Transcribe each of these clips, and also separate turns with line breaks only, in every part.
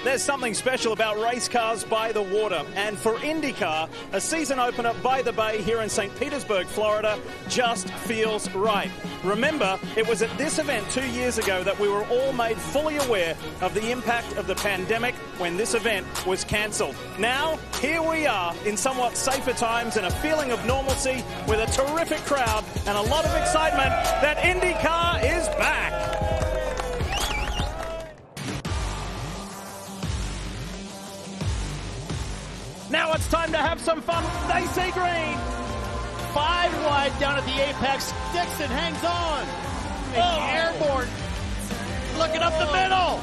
There's something special about race cars by the water, and for IndyCar, a season opener by the bay here in St. Petersburg, Florida, just feels right. Remember, it was at this event 2 years ago that we were all made fully aware of the impact of the pandemic when this event was cancelled. Now, here we are in somewhat safer times and a feeling of normalcy with a terrific crowd and a lot of excitement that IndyCar is back. Now it's time to have some fun. They see green.
5 wide down at the apex. Dixon hangs on. Airborne. Looking up the middle.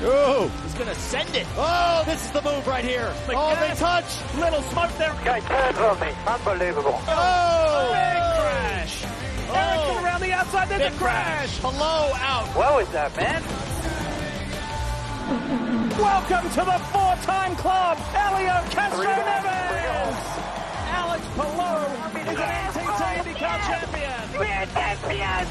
Oh,
He's going to send it. Oh, this is the move right here. They touch.
Little smoke there.
Guy turns on me. Unbelievable.
Oh,
Big crash. Ericsson around the outside. There's a crash.
Hello out.
What was that, man?
Welcome to the 4-time club, Elio Castro-Neves. Alex Palou is an NTT IndyCar champion.
We're champions!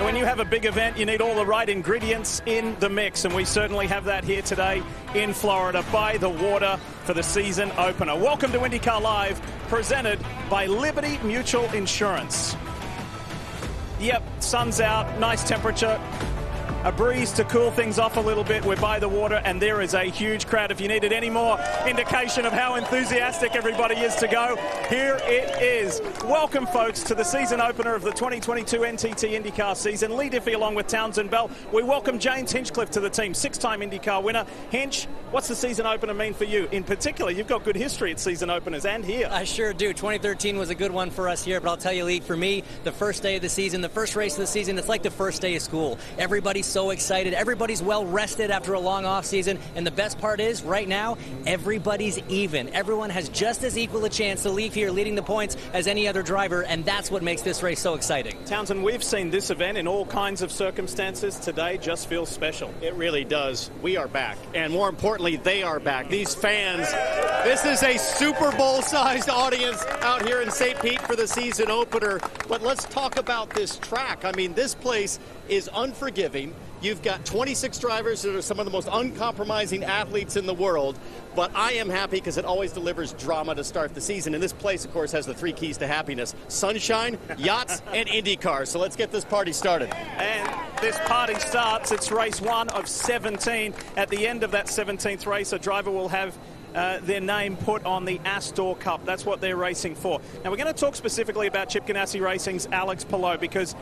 When you have a big event, you need all the right ingredients in the mix, and we certainly have that here today in Florida by the water for the season opener. Welcome to IndyCar Live, presented by Liberty Mutual Insurance. Yep, sun's out, nice temperature. A breeze to cool things off a little bit. We're by the water, and there is a huge crowd. If you needed any more indication of how enthusiastic everybody is to go, here it is. Welcome, folks, to the season opener of the 2022 NTT IndyCar season. Lee Diffie along with Townsend Bell. We welcome James Hinchcliffe to the team, 6-time IndyCar winner. Hinch, what's the season opener mean for you? In particular, you've got good history at season openers and here.
I sure do. 2013 was a good one for us here, but I'll tell you, Lee, for me, the first day of the season, the first race of the season, it's like the first day of school. Everybody's so excited. Everybody's well rested after a long off season. And the best part is, right now, everybody's even. Everyone has just as equal a chance to leave here leading the points as any other driver, and that's what makes this race so exciting.
Townsend, we've seen this event in all kinds of circumstances. Today just feels special.
it really does. We are back. And more importantly, they are back. These fans, this is a Super Bowl-sized audience out here in St. Pete for the season opener. But let's talk about this track. I mean, this place is unforgiving. You've got 26 drivers that are some of the most uncompromising athletes in the world, but I am happy because it always delivers drama to start the season. And this place, of course, has the 3 keys to happiness: sunshine, yachts, and IndyCar. So let's get this party started.
And this party starts. It's race 1 of 17. At the end of that 17th race, a driver will have their name put on the Astor Cup. That's what they're racing for. Now, we're going to talk specifically about Chip Ganassi Racing's Alex Palou, because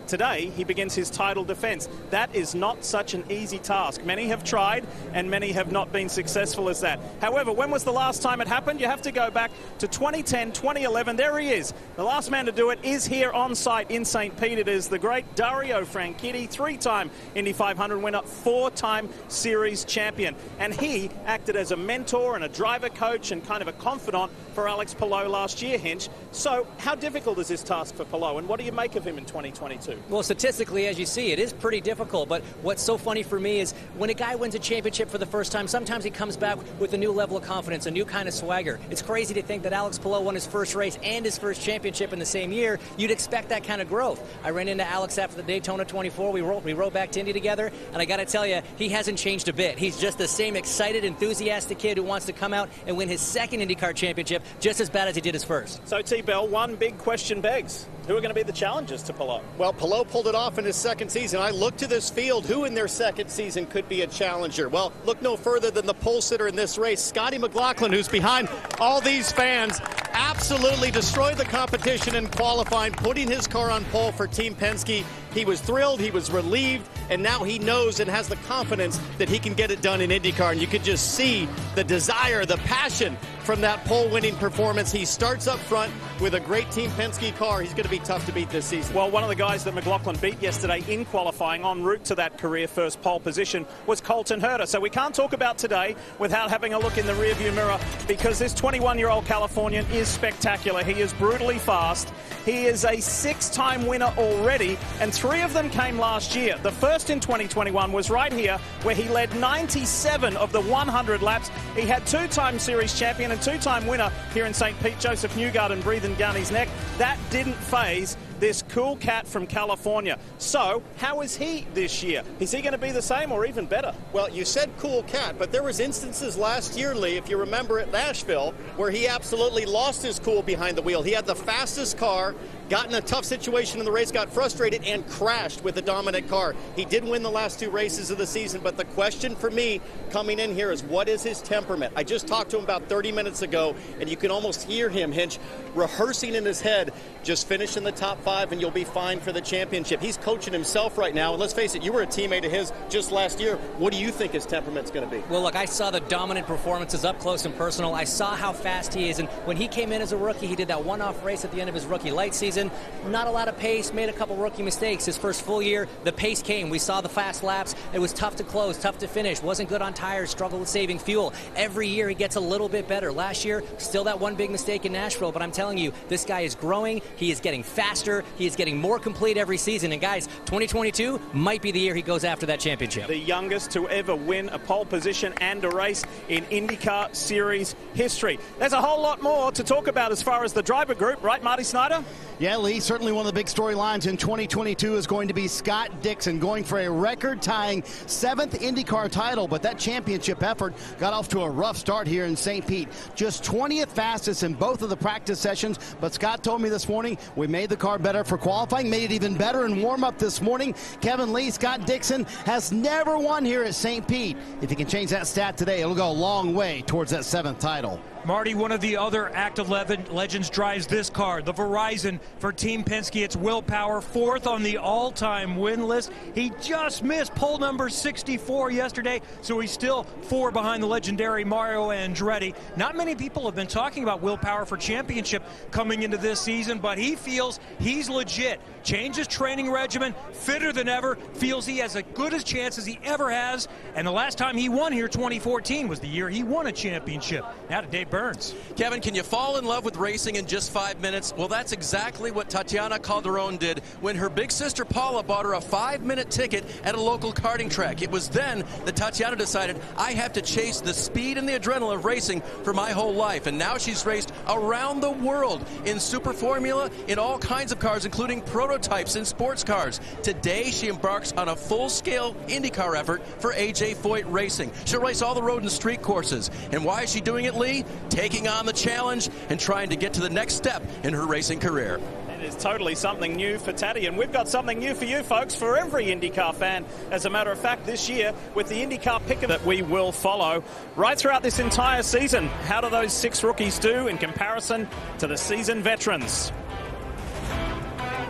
today he begins his title defense. That is not such an easy task. Many have tried, and many have not been successful as that. However, when was the last time it happened? You have to go back to 2010, 2011. There he is. The last man to do it is here on site in St. Pete. It is the great Dario Franchitti, 3-time Indy 500 winner, 4-time series champion. And he acted as a mentor and a driver coach and kind of a confidant for Alex Palou last year, Hinch. So how difficult is this task for Palou, and what do you make of him in 2022?
Well, statistically, as you see, it is pretty difficult, but what's so funny for me is when a guy wins a championship for the first time, sometimes he comes back with a new level of confidence, a new kind of swagger. It's crazy to think that Alex Palou won his first race and his first championship in the same year. You'd expect that kind of growth. I ran into Alex after the Daytona 24. We rode back to Indy together, and I got to tell you, he hasn't changed a bit. He's just the same excited, enthusiastic kid who wants to come out and win his second IndyCar championship just as bad as he did his first.
So, T-Bell, one big question begs. Who are going to be the challengers to Palou?
Well, Palou pulled it off in his second season. I look to this field. Who in their second season could be a challenger? Well, look no further than the pole sitter in this race, Scotty McLaughlin, who's behind all these fans. Absolutely destroyed the competition in qualifying, putting his car on pole for Team Penske. He was thrilled, he was relieved, and now he knows and has the confidence that he can get it done in IndyCar. And you could just see the desire, the passion from that pole-winning performance. He starts up front with a great Team Penske car. He's going to be tough to beat this season.
Well, one of the guys that McLaughlin beat yesterday in qualifying en route to that career first pole position was Colton Herta. So we can't talk about today without having a look in the rearview mirror, because this 21-year-old Californian is spectacular. He is brutally fast. He is a 6-time winner already, and 3 of them came last year. The first in 2021 was right here, where he led 97 of the 100 laps. He had 2-time series champion and 2-time winner here in St. Pete, Joseph Newgarden, breathing down his neck. That didn't faze this cool cat from California. So, how is he this year? Is he going to be the same or even better?
Well, you said cool cat, but there was instances last year, Lee, if you remember at Nashville, where he absolutely lost his cool behind the wheel. He had the fastest car, got in a tough situation in the race, got frustrated, and crashed with the dominant car. He did win the last 2 races of the season, but the question for me coming in here is, what is his temperament? I just talked to him about 30 minutes ago, and you can almost hear him, Hinch, rehearsing in his head, just finish in the top 5 and you'll be fine for the championship. He's coaching himself right now, and let's face it, you were a teammate of his just last year. What do you think his temperament's going to be?
Well, look, I saw the dominant performances up close and personal. I saw how fast he is, and when he came in as a rookie, he did that one-off race at the end of his rookie light season. Not a lot of pace, made a couple rookie mistakes. His first full year, the pace came. We saw the fast laps. It was tough to close, tough to finish. Wasn't good on tires, struggled with saving fuel. Every year he gets a little bit better. Last year, still that one big mistake in Nashville, but I'm telling you, this guy is growing. He is getting faster. He is getting more complete every season. And guys, 2022 might be the year he goes after that championship.
The youngest to ever win a pole position and a race in IndyCar Series history. There's a whole lot more to talk about as far as the driver group, right, Marty Snyder?
Yeah, Lee, certainly one of the big storylines in 2022 is going to be Scott Dixon going for a record-tying 7th IndyCar title, but that championship effort got off to a rough start here in St. Pete. Just 20th fastest in both of the practice sessions, but Scott told me this morning we made the car better for qualifying, made it even better in warm-up this morning. Kevin Lee, Scott Dixon has never won here at St. Pete. If he can change that stat today, it'll go a long way towards that 7th title.
Marty, one of the other active legends drives this car, the Verizon for Team Penske. It's Will Power, 4th on the all-time win list. He just missed pole number 64 yesterday, so he's still 4 behind the legendary Mario Andretti. Not many people have been talking about Will Power for championship coming into this season, but he feels he's legit. Changed his training regimen, fitter than ever, feels he has as good a chance as he ever has, and the last time he won here, 2014, was the year he won a championship. Now to Dave Burns.
Kevin, can you fall in love with racing in just 5 minutes? Well, that's exactly what Tatiana Calderon did when her big sister Paula bought her a 5-minute ticket at a local karting track. It was then that Tatiana decided, I have to chase the speed and the adrenaline of racing for my whole life. And now she's raced around the world in Super Formula, in all kinds of cars, including prototypes and sports cars. Today, she embarks on a full-scale IndyCar effort for AJ Foyt Racing. She'll race all the road and street courses. And why is she doing it, Lee? Taking on the challenge and trying to get to the next step in her racing career.
It is totally something new for Tati, and we've got something new for you folks, for every IndyCar fan. As a matter of fact, this year with the IndyCar picker that we will follow right throughout this entire season. How do those 6 rookies do in comparison to the seasoned veterans?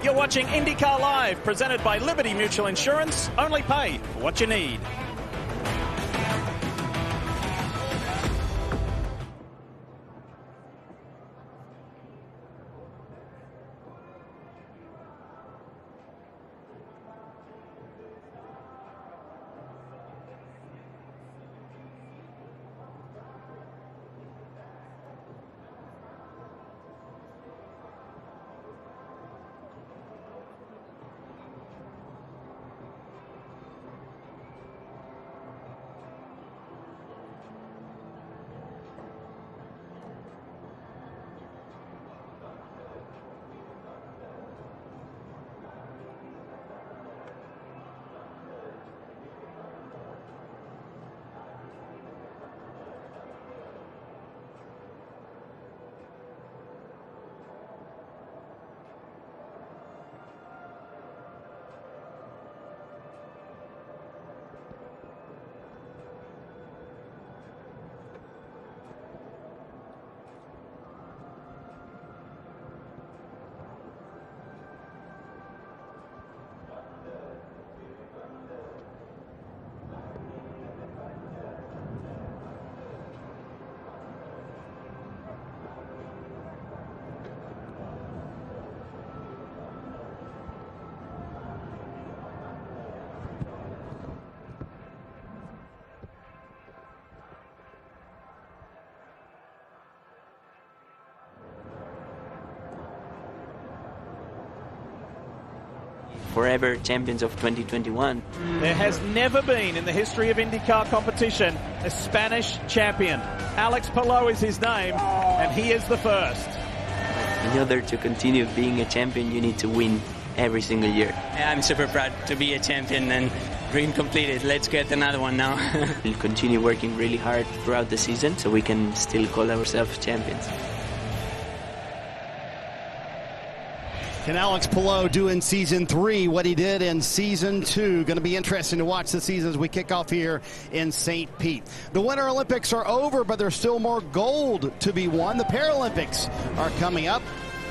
You're watching IndyCar Live, presented by Liberty Mutual Insurance. Only pay for what you need.
Forever champions of 2021.
There has never been in the history of IndyCar competition a Spanish champion. Alex Palou is his name, and he is the first.
In order to continue being a champion, you need to win every single year.
I'm super proud to be a champion and dream completed. Let's get another one now.
We'll continue working really hard throughout the season so we can still call ourselves champions.
Can Alex Palou do in Season 3 what he did in Season 2? Going to be interesting to watch the season as we kick off here in St. Pete. The Winter Olympics are over, but there's still more gold to be won. The Paralympics are coming up.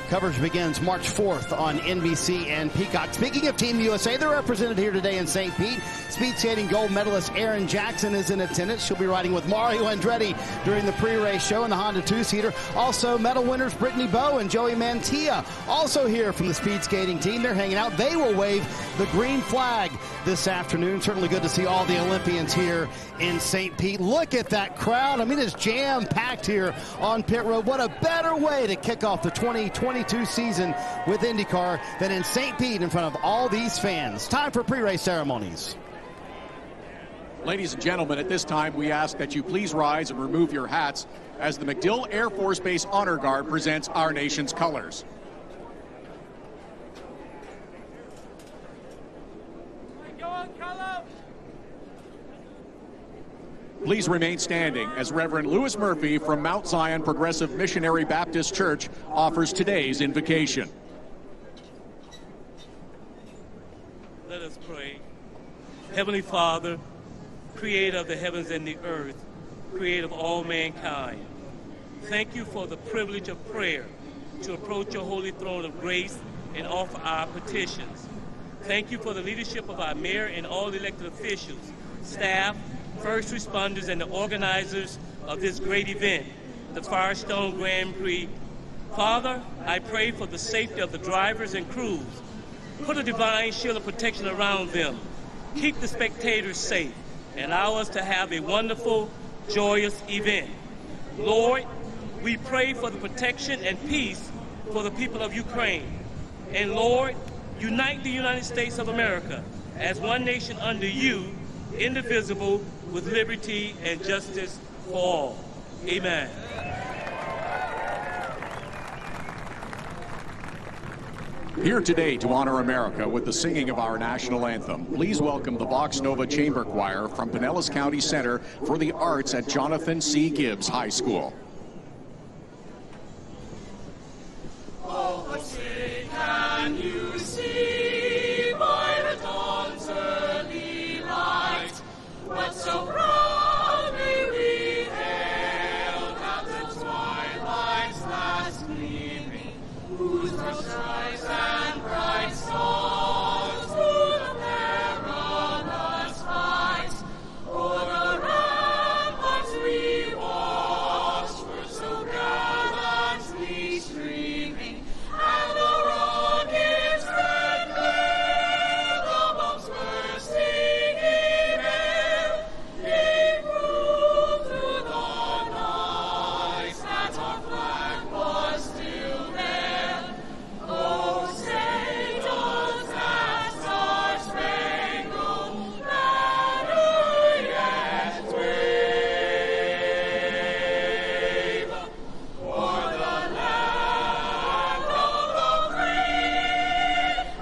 Coverage begins March 4th on NBC and Peacock. Speaking of Team USA, they're represented here today in St. Pete. Speed skating gold medalist Erin Jackson is in attendance. She'll be riding with Mario Andretti during the pre-race show in the Honda two-seater. Also, medal winners Brittany Bowe and Joey Mantilla also here from the speed skating team. They're hanging out. They will wave the green flag this afternoon. Certainly good to see all the Olympians here in St. Pete. Look at that crowd. I mean, it's jam-packed here on pit road. What a better way to kick off the 2022 season with IndyCar than in St. Pete in front of all these fans. Time for pre-race ceremonies.
Ladies and gentlemen, at this time, we ask that you please rise and remove your hats as the MacDill Air Force Base Honor Guard presents our nation's colors. Please remain standing as Reverend Louis Murphy from Mount Zion Progressive Missionary Baptist Church offers today's invocation.
Let us pray. Heavenly Father, creator of the heavens and the earth, creator of all mankind, thank you for the privilege of prayer to approach your holy throne of grace and offer our petitions. Thank you for the leadership of our mayor and all elected officials, staff, first responders, and the organizers of this great event, the Firestone Grand Prix. Father, I pray for the safety of the drivers and crews. Put a divine shield of protection around them. Keep the spectators safe and allow us to have a wonderful, joyous event. Lord, we pray for the protection and peace for the people of Ukraine. And Lord, unite the United States of America as one nation under you, indivisible, with liberty and justice for all. Amen.
Here today to honor America with the singing of our national anthem, please welcome the Vox Nova Chamber Choir from Pinellas County Center for the Arts at Jonathan C. Gibbs High School.
Oh, what city can you see by the dawn's early light? What so proudly we hailed at the twilight's last gleaming, whose broad stripes and bright stars through the perilous fight, o'er the ramparts we watched were so gallantly streaming, and the rocket's red glare, the bombs bursting in air, gave proof through the night that our flag was still there. Oh, say does that star-spangled banner yet wave o'er the land of the free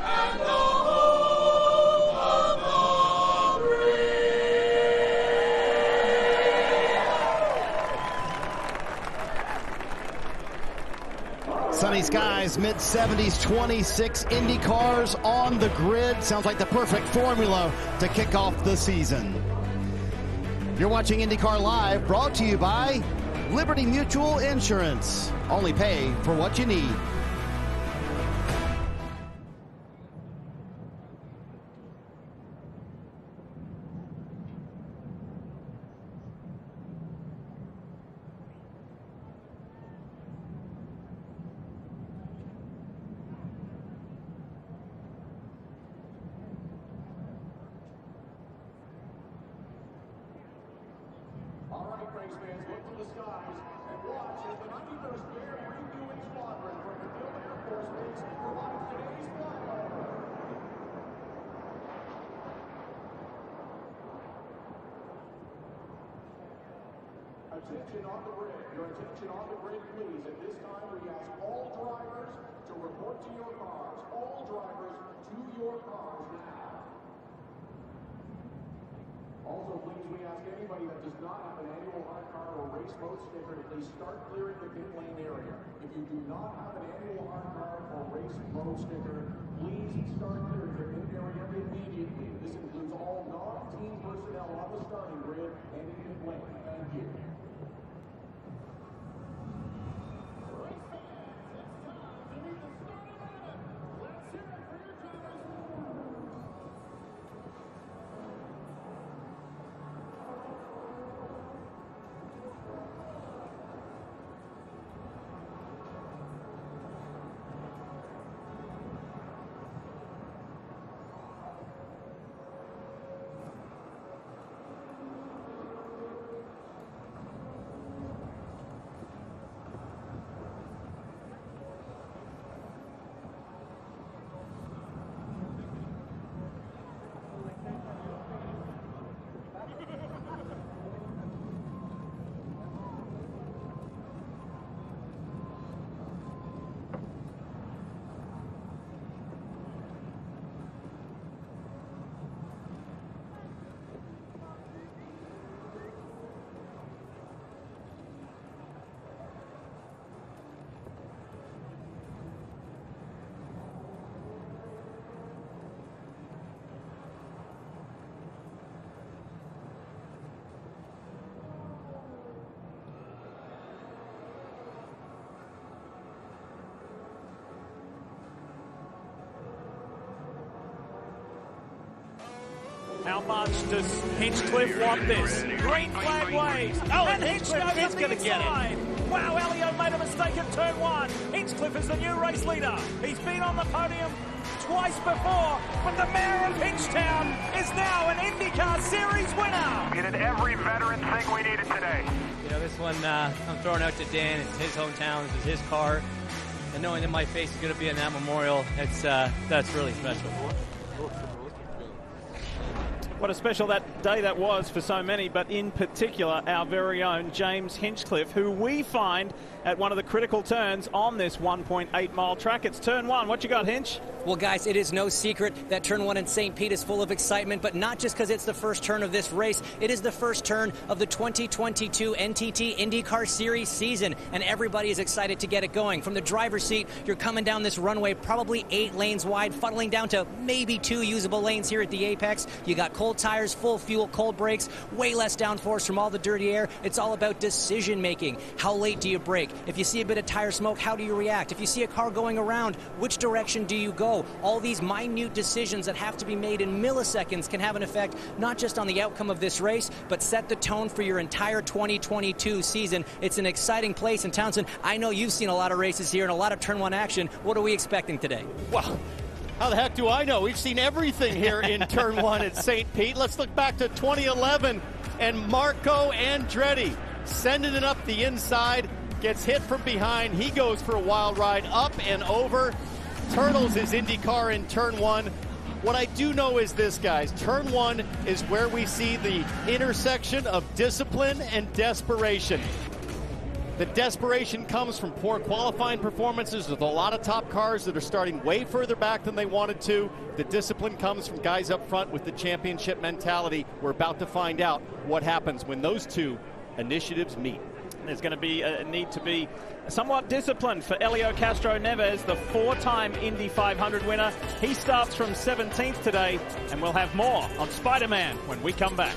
and the home of the brave?
Sunny skies, mid-70s, 26 Indy cars on the grid. Sounds like the perfect formula to kick off the season. You're watching IndyCar Live, brought to you by Liberty Mutual Insurance. Only pay for what you need.
All right, race fans, look to the skies and watch as the 91st Air Refueling Squadron from MacDill Air Force Base provides today's flyover. Attention on the grid. Your attention on the grid, please. At this time, we ask all drivers does not have an annual hard car or race mode sticker, please start clearing the pit lane area. If you do not have an annual hard car or race mode sticker, please start clearing the pit area immediately. This includes all non-team personnel on the starting grid and in pit lane. Thank you.
How much does Hinchcliffe want this? Green flag waves. Oh, and Hinchcliffe is going to get it. Wow, Elio made a mistake at turn one. Hinchcliffe is the new race leader. He's been on the podium twice before, but the mayor of Hinchtown is now an IndyCar Series winner.
We did every veteran thing we needed today.
You know, this one I'm throwing out to Dan. It's his hometown. This is his car. And knowing that my face is going to be in that memorial, that's really special.
What a special day that was for so many, but in particular our very own James Hinchcliffe, who we find at one of the critical turns on this 1.8-mile track. It's turn one. What you got, Hinch?
Well, guys, it is no secret that turn one in St. Pete is full of excitement, but not just because it's the first turn of this race. It is the first turn of the 2022 NTT IndyCar Series season, and everybody is excited to get it going. From the driver's seat, you're coming down this runway probably 8 lanes wide, funneling down to maybe 2 usable lanes here at the apex. You got cold tires, full fuel, cold brakes, way less downforce from all the dirty air. It's all about decision making. How late do you brake? If you see a bit of tire smoke, how do you react? If you see a car going around, which direction do you go? All these minute decisions that have to be made in milliseconds can have an effect not just on the outcome of this race, but set the tone for your entire 2022 season. It's an exciting place. And Townsend, I know you've seen a lot of races here and a lot of turn one action. What are we expecting today?
Well, how the heck do I know? We've seen everything here in turn one at St. Pete. Let's look back to 2011 and Marco Andretti sending it up the inside, gets hit from behind. He goes for a wild ride up and over. Turtles his IndyCar in turn one. What I do know is this, guys. Turn one is where we see the intersection of discipline and desperation. The desperation comes from poor qualifying performances with a lot of top cars that are starting way further back than they wanted to. The discipline comes from guys up front with the championship mentality. We're about to find out what happens when those two initiatives meet.
There's going to be a need to be somewhat disciplined for Elio Castro Neves, the 4-time Indy 500 winner. He starts from 17th today, and we'll have more on Spider-Man when we come back.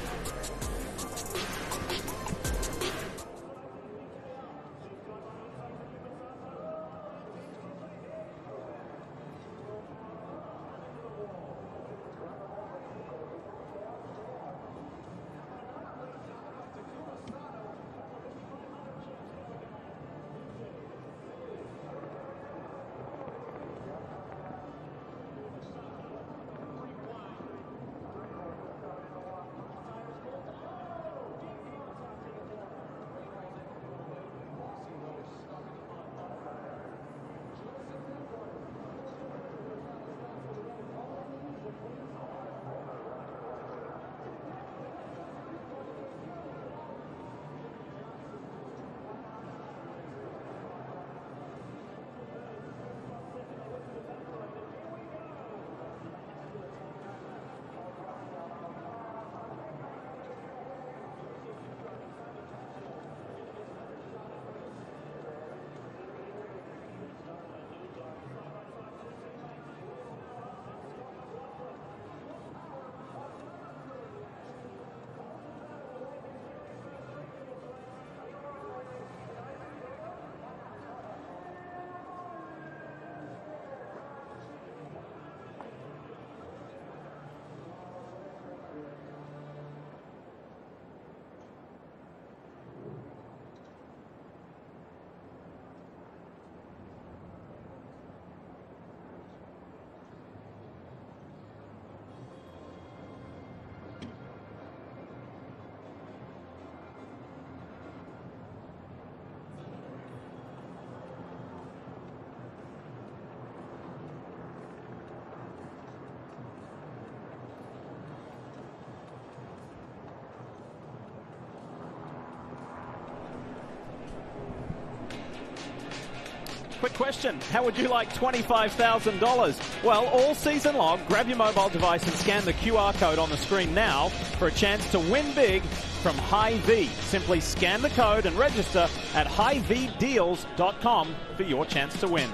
quick question. How would you like $25,000? Well, all season long, grab your mobile device and scan the QR code on the screen now for a chance to win big from Hy-Vee. Simply scan the code and register at HyVdeals.com for your chance to win.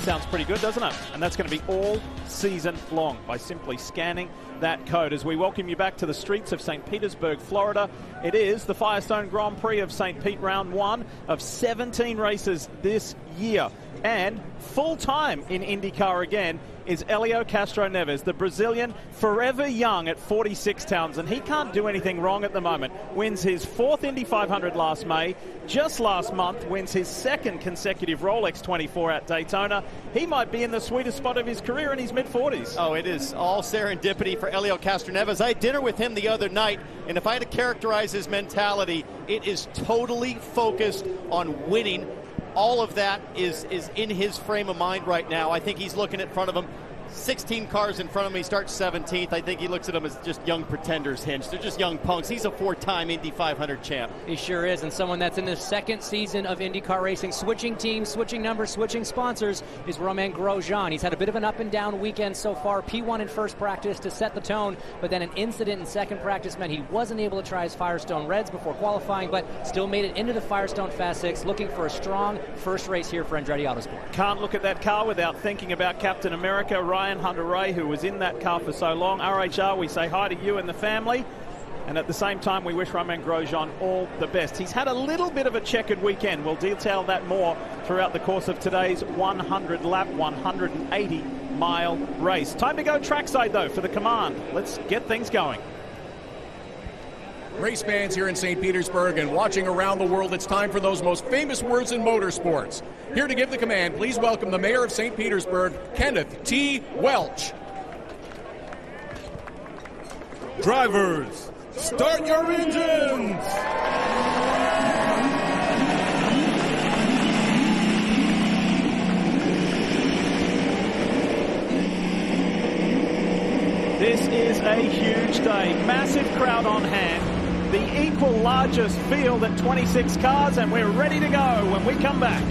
Sounds pretty good, doesn't it? And that's going to be all season long by simply scanning that code. As we welcome you back to the streets of St. Petersburg, Florida, it is the Firestone Grand Prix of St. Pete, round 1 of 17 races this year. And full-time in IndyCar again is Helio Castro-Neves, the Brazilian, forever young at 46 towns, and he can't do anything wrong at the moment. Wins his 4th Indy 500 last May, just last month wins his 2nd consecutive Rolex 24 at Daytona. He might be in the sweetest spot of his career in his mid-40s.
Oh, it is all serendipity for Helio Castro-Neves. I had dinner with him the other night, and if I had to characterize his mentality, it is totally focused on winning. All of that is in his frame of mind right now. I think he's looking in front of him. 16 cars in front of him. He starts 17th. I think he looks at them as just young pretenders, Hinch. They're just young punks. He's a 4-time Indy 500 champ.
He sure is, and someone that's in the 2nd season of IndyCar racing, switching teams, switching numbers, switching sponsors, is Romain Grosjean. He's had a bit of an up-and-down weekend so far. P1 in first practice to set the tone, but then an incident in second practice meant he wasn't able to try his Firestone Reds before qualifying, but still made it into the Firestone Fast 6, looking for a strong first race here for Andretti Autosport.
Can't look at that car without thinking about Captain America, Ryan Hunter-Reay, who was in that car for so long. RHR, we say hi to you and the family. And at the same time, we wish Romain Grosjean all the best. He's had a little bit of a checkered weekend. We'll detail that more throughout the course of today's 100-lap, 180-mile race. Time to go trackside, though, for the command. Let's get things going.
Race fans here in St. Petersburg and watching around the world, it's time for those most famous words in motorsports. Here to give the command, please welcome the Mayor of St. Petersburg, Kenneth T. Welch.
Drivers, start your engines!
This is a huge day. Massive crowd on hand. The equal largest field at 26 cars, and we're ready to go when we come back.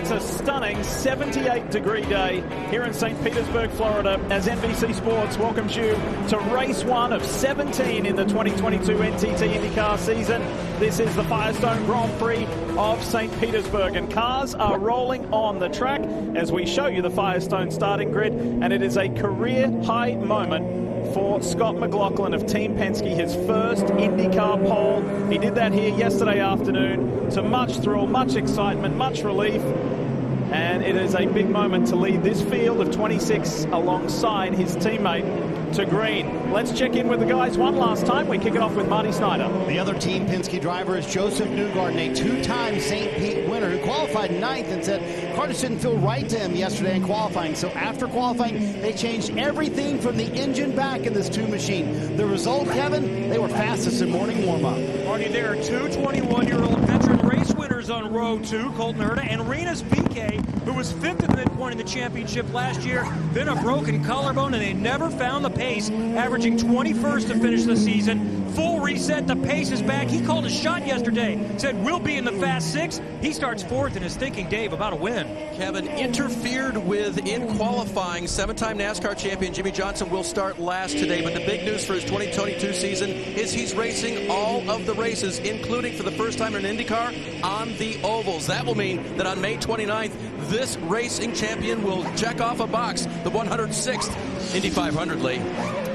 It's a stunning 78-degree day here in St. Petersburg, Florida, as NBC Sports welcomes you to race 1 of 17 in the 2022 NTT IndyCar season. This is the Firestone Grand Prix of St. Petersburg, and cars are rolling on the track as we show you the Firestone starting grid, and it is a career-high moment for Scott McLaughlin of Team Penske, his first IndyCar pole. He did that here yesterday afternoon to much thrill, much excitement, much relief. And it is a big moment to lead this field of 26 alongside his teammate to green. Let's check in with the guys one last time. We kick it off with Marty Snyder.
The other Team Penske driver is Joseph Newgarden, a two-time St. Pete winner who qualified 9th and said car just didn't feel right to him yesterday in qualifying. So after qualifying, they changed everything from the engine back in this two machine. The result, Kevin, they were fastest in morning warm-up.
Marty, there are two 21-year-old veteran race winners on row 2, Colton Herta and Rinus VeeKay, who was 5th at the midpoint in the championship last year, then a broken collarbone, and they never found the pace, averaging 21st to finish the season. Full reset, the pace is back. He called a shot yesterday, said we'll be in the Fast 6. He starts 4th and is thinking, Dave, about a win.
Kevin, interfered with in qualifying. 7-time NASCAR champion Jimmie Johnson will start last today, but the big news for his 2022 season is he's racing all of the races, including for the first time in an IndyCar on the ovals. That will mean that on May 29th, this racing champion will check off a box, the 106th Indy 500 Lee.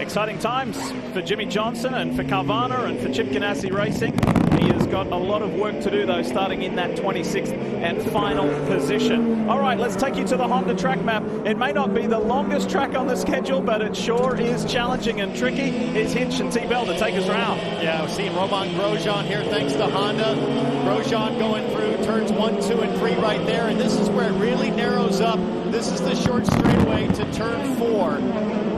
Exciting times for Jimmie Johnson and for Carvana and for Chip Ganassi Racing. He has got a lot of work to do, though, starting in that 26th and final position. All right, let's take you to the Honda track map. It may not be the longest track on the schedule, but it sure is challenging and tricky. Here's Hinch and T-Bell to take us around.
Yeah, we're seeing Romain Grosjean here thanks to Honda. Grosjean going through turns 1, 2, and 3 right there, and this is where it really narrows up. This is the short straightaway to turn 4.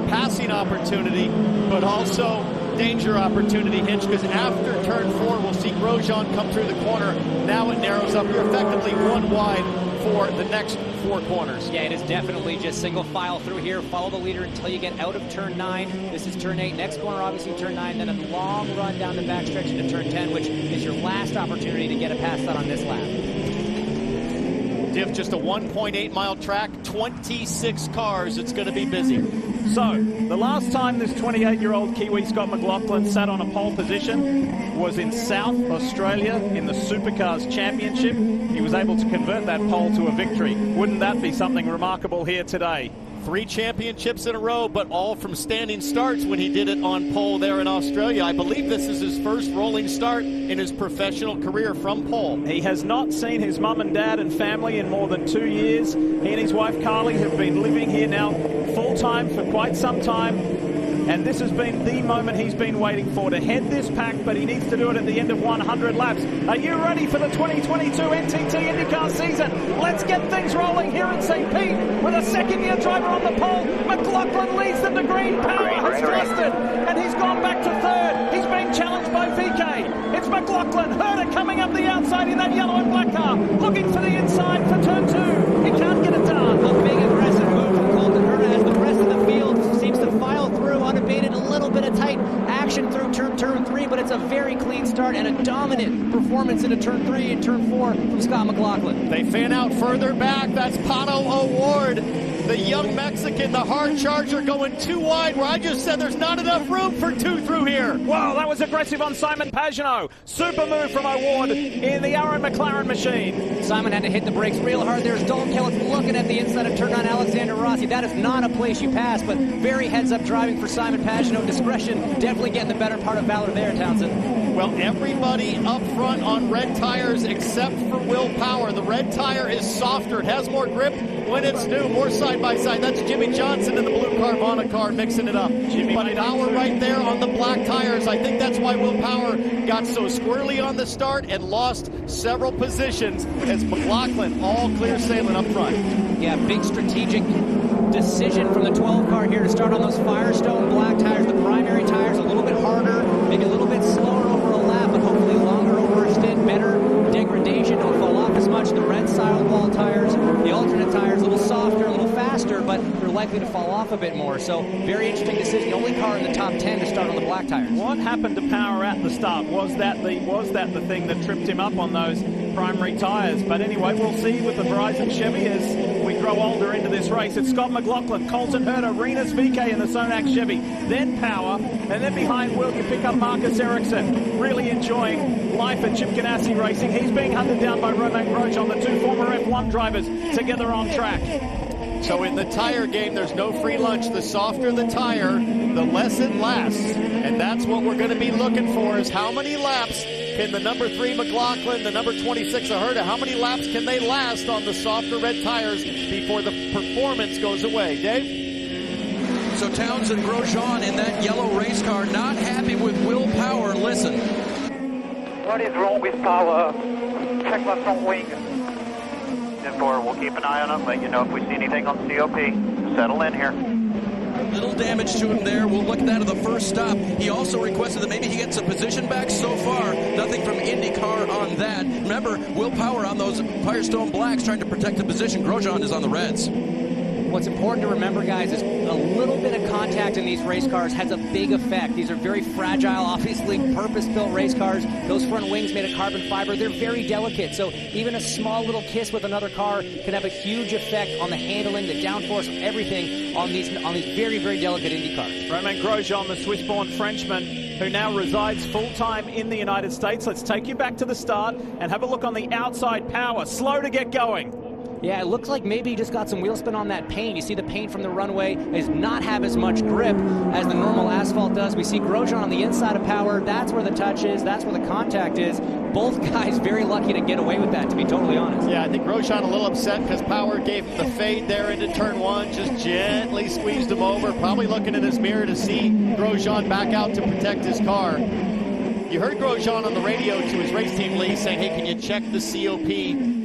Passing opportunity, but also danger opportunity, Hinch, because after turn 4, we'll see Grosjean come through the corner. Now it narrows up. You're effectively 1 wide for the next 4 corners.
Yeah, it is definitely just single file through here. Follow the leader until you get out of turn 9. This is turn 8. Next corner, obviously, turn 9. Then a long run down the backstretch into turn 10, which is your last opportunity to get a pass out on this lap.
Diff, just a 1.8-mile track, 26 cars. It's going to be busy.
So, the last time this 28-year-old Kiwi Scott McLaughlin sat on a pole position was in South Australia in the Supercars Championship. He was able to convert that pole to a victory. Wouldn't that be something remarkable here today?
3 championships in a row, but all from standing starts when he did it on pole there in Australia. I believe this is his first rolling start in his professional career from pole.
He has not seen his mum and dad and family in more than 2 years. He and his wife Carly have been living here now full-time for quite some time. And this has been the moment he's been waiting for, to head this pack, but he needs to do it at the end of 100 laps. Are you ready for the 2022 NTT IndyCar season? Let's get things rolling here in St. Pete with a second-year driver on the pole. McLaughlin leads them to green. Power has thrusted, and he's gone back to 3rd. He's being challenged by VeeKay. It's McLaughlin. Herta coming up the outside in that yellow and black car, looking for the inside for turn 2. He can't get it done.
A big aggressive move from Colton Herta as the rest of the field seems to file through unabated. A little bit of tight action through turn 3, but it's a very clean start and a dominant performance into turn 3 and turn 4 from Scott McLaughlin.
They fan out further back. That's Pato O'Ward, the young Mexican, the hard charger, going 2 wide, where I just said there's not enough room for 2 through here.
Wow, that was aggressive on Simon Pagenaud. Super move from O'Ward in the Arrow McLaren machine.
Simon had to hit the brakes real hard. There's Dalton Kellett looking at the inside of turn 9, Alexander Rossi. That is not a place you pass, but very heads-up driving for Simon Pagenaud. Discretion definitely getting the better part of valor there, Townsend.
Well, everybody up front on red tires except for Will Power. The red tire is softer. It has more grip when it's new, more side-by-side. That's Jimmie Johnson in the blue Carvana car mixing it up. But Power right there on the black tires. I think that's why Will Power got so squirrely on the start and lost several positions as McLaughlin all clear sailing up front.
Yeah, big strategic decision from the 12 car here to start on those Firestone black tires. The primary tires a little bit harder, maybe a little bit slower over a lap, but hopefully longer over a stint, better degradation, don't fall off as much. The red sidewall tires, the alternate tires, a little softer, a little faster, but they're likely to fall off a bit more. So very interesting decision. The only car in the top 10 to start on the black tires.
What happened to Power at the start? Was that the thing that tripped him up on those primary tyres. But anyway, we'll see with the Verizon Chevy as we grow older into this race. It's Scott McLaughlin, Colton Herter, Renus VK in the Sonax Chevy, then Power, and then behind Will you pick up Marcus Ericsson. Really enjoying life at Chip Ganassi Racing. He's being hunted down by Romain Grosjean, the two former F1 drivers together on track.
So in the tire game, there's no free lunch. The softer the tire, the less it lasts. And that's what we're going to be looking for, is how many laps can the number 3 McLaughlin, the number 26 Herta, how many laps can they last on the softer red tires before the performance goes away? Dave?
So Townsend, Grosjean in that yellow race car, not happy with Will Power. Listen.
What is wrong with Power? Check my front wing. 10-4, we'll keep an eye on him, let you know if we see anything on COP. Settle in here.
Little damage to him there. We'll look at that at the first stop. He also requested that maybe he gets a position back. So far, nothing from IndyCar on that. Remember, Will Power on those Firestone Blacks trying to protect the position. Grosjean is on the Reds.
What's important to remember, guys, is a little bit of contact in these race cars has a big effect. These are very fragile, obviously purpose-built race cars. Those front wings made of carbon fiber, they're very delicate. So even a small little kiss with another car can have a huge effect on the handling, the downforce, everything on these very, very delicate Indy cars.
Romain Grosjean, the Swiss-born Frenchman, who now resides full-time in the United States. Let's take you back to the start and have a look on the outside. Power, slow to get going.
Yeah, it looks like maybe he just got some wheel spin on that paint. You see the paint from the runway does not have as much grip as the normal asphalt does. We see Grosjean on the inside of Power. That's where the touch is. That's where the contact is. Both guys very lucky to get away with that, to be totally honest.
Yeah, I think Grosjean a little upset because Power gave him the fade there into turn one, just gently squeezed him over, probably looking in his mirror to see Grosjean back out to protect his car. You heard Grosjean on the radio to his race team, Lee, saying, hey, can you check the COP?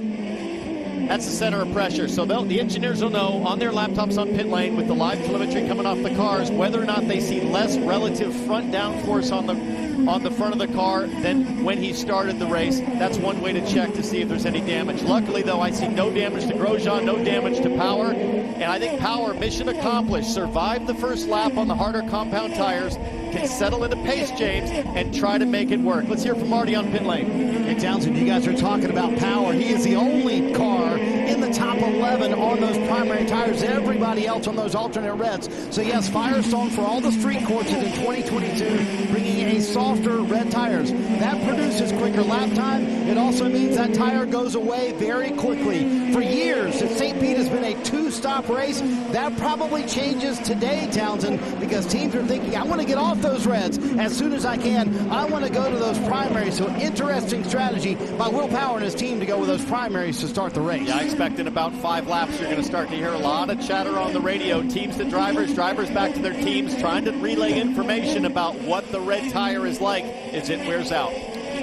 That's the center of pressure. So the engineers will know on their laptops on pit lane with the live telemetry coming off the cars whether or not they see less relative front downforce on the front of the car than when he started the race. That's one way to check to see if there's any damage. Luckily, though, I see no damage to Grosjean, no damage to Power. And I think Power, mission accomplished, survived the first lap on the harder compound tires, can settle into pace, James, and try to make it work. Let's hear from Marty on pit lane.
Hey, Townsend, you guys are talking about Power. He is the only car in the top 11 on those primary tires. Everybody else on those alternate reds. So, yes, Firestone for all the street courses in 2022, bringing a softer red tires. That produces quicker lap time. It also means that tire goes away very quickly. For years, St. Pete has been a two-stop race. That probably changes today, Townsend, because teams are thinking, I want to get off those reds as soon as I can. I want to go to those primaries. So interesting strategy by Will Power and his team to go with those primaries to start the race.
Yeah, I expect in about 5 laps you're going to start to hear a lot of chatter on the radio. Teams to drivers, drivers back to their teams, trying to relay information about what the red tire is like as it wears out.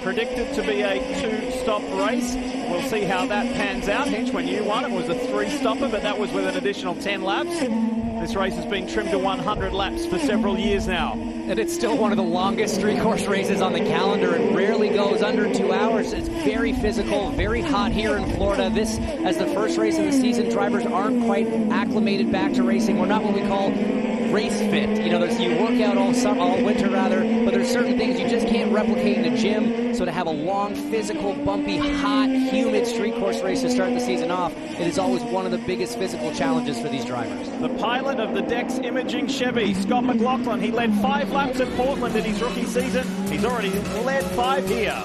Predicted to be a 2-stop race. We'll see how that pans out. Hinch, when you won, it was a 3-stopper, but that was with an additional 10 laps. This race has been trimmed to 100 laps for several years now.
And it's still one of the longest street course races on the calendar. It rarely goes under 2 hours. It's very physical, very hot here in Florida. This, as the first race of the season, drivers aren't quite acclimated back to racing. We're not what we call race fit. You know, you work out all winter rather, but there's certain things you just can't replicate in the gym. So to have a long, physical, bumpy, hot, humid street course race to start the season off, it is always one of the biggest physical challenges for these drivers.
The pilot of the Dex Imaging Chevy, Scott McLaughlin, he led 5 laps at Portland in his rookie season. He's already led 5 here.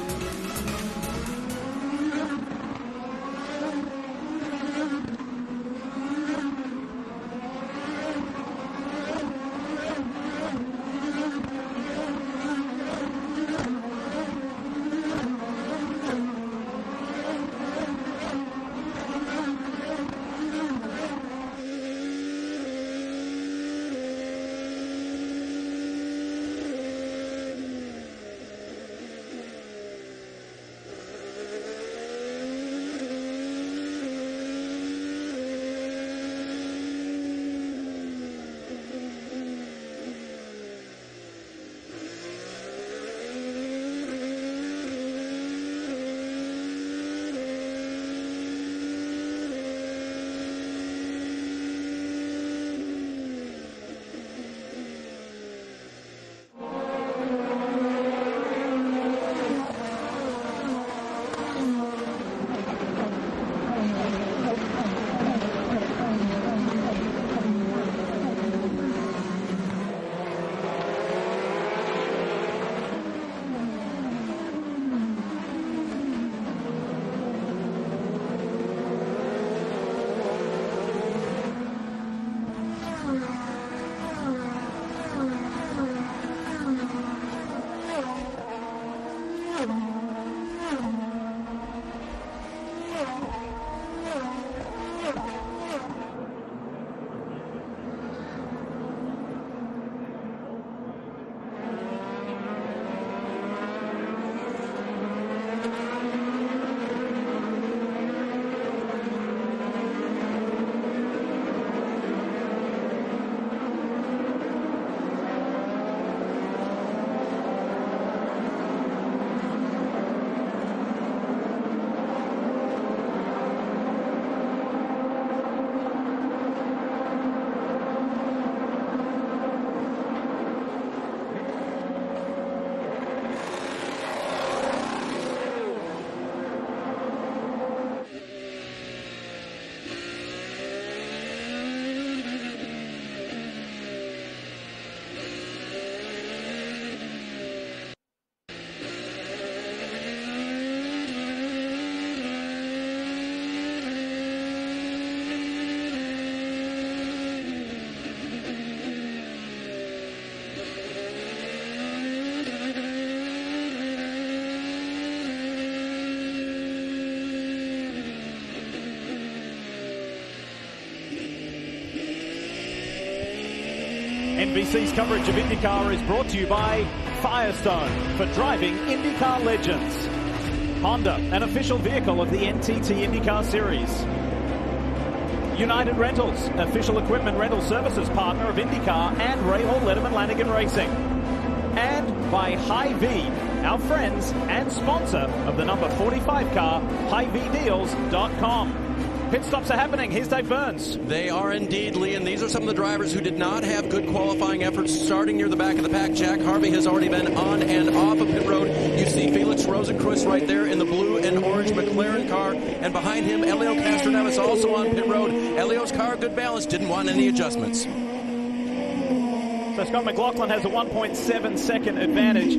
NBC's coverage of IndyCar is brought to you by Firestone for driving IndyCar legends. Honda, an official vehicle of the NTT IndyCar Series. United Rentals, official equipment rental services partner of IndyCar and Rahal Letterman Lanigan Racing. And by Hy-Vee, our friends and sponsor of the number 45 car, HyVeeDeals.com. Pit stops are happening. Here's Dave Burns.
They are indeed, Lee, and these are some of the drivers who did not have good qualifying efforts starting near the back of the pack. Jack Harvey has already been on and off of pit road. You see Felix Rosenquist right there in the blue and orange McLaren car, and behind him, Elio Castroneves also on pit road. Elio's car, good balance, didn't want any adjustments.
So Scott McLaughlin has a 1.7 second advantage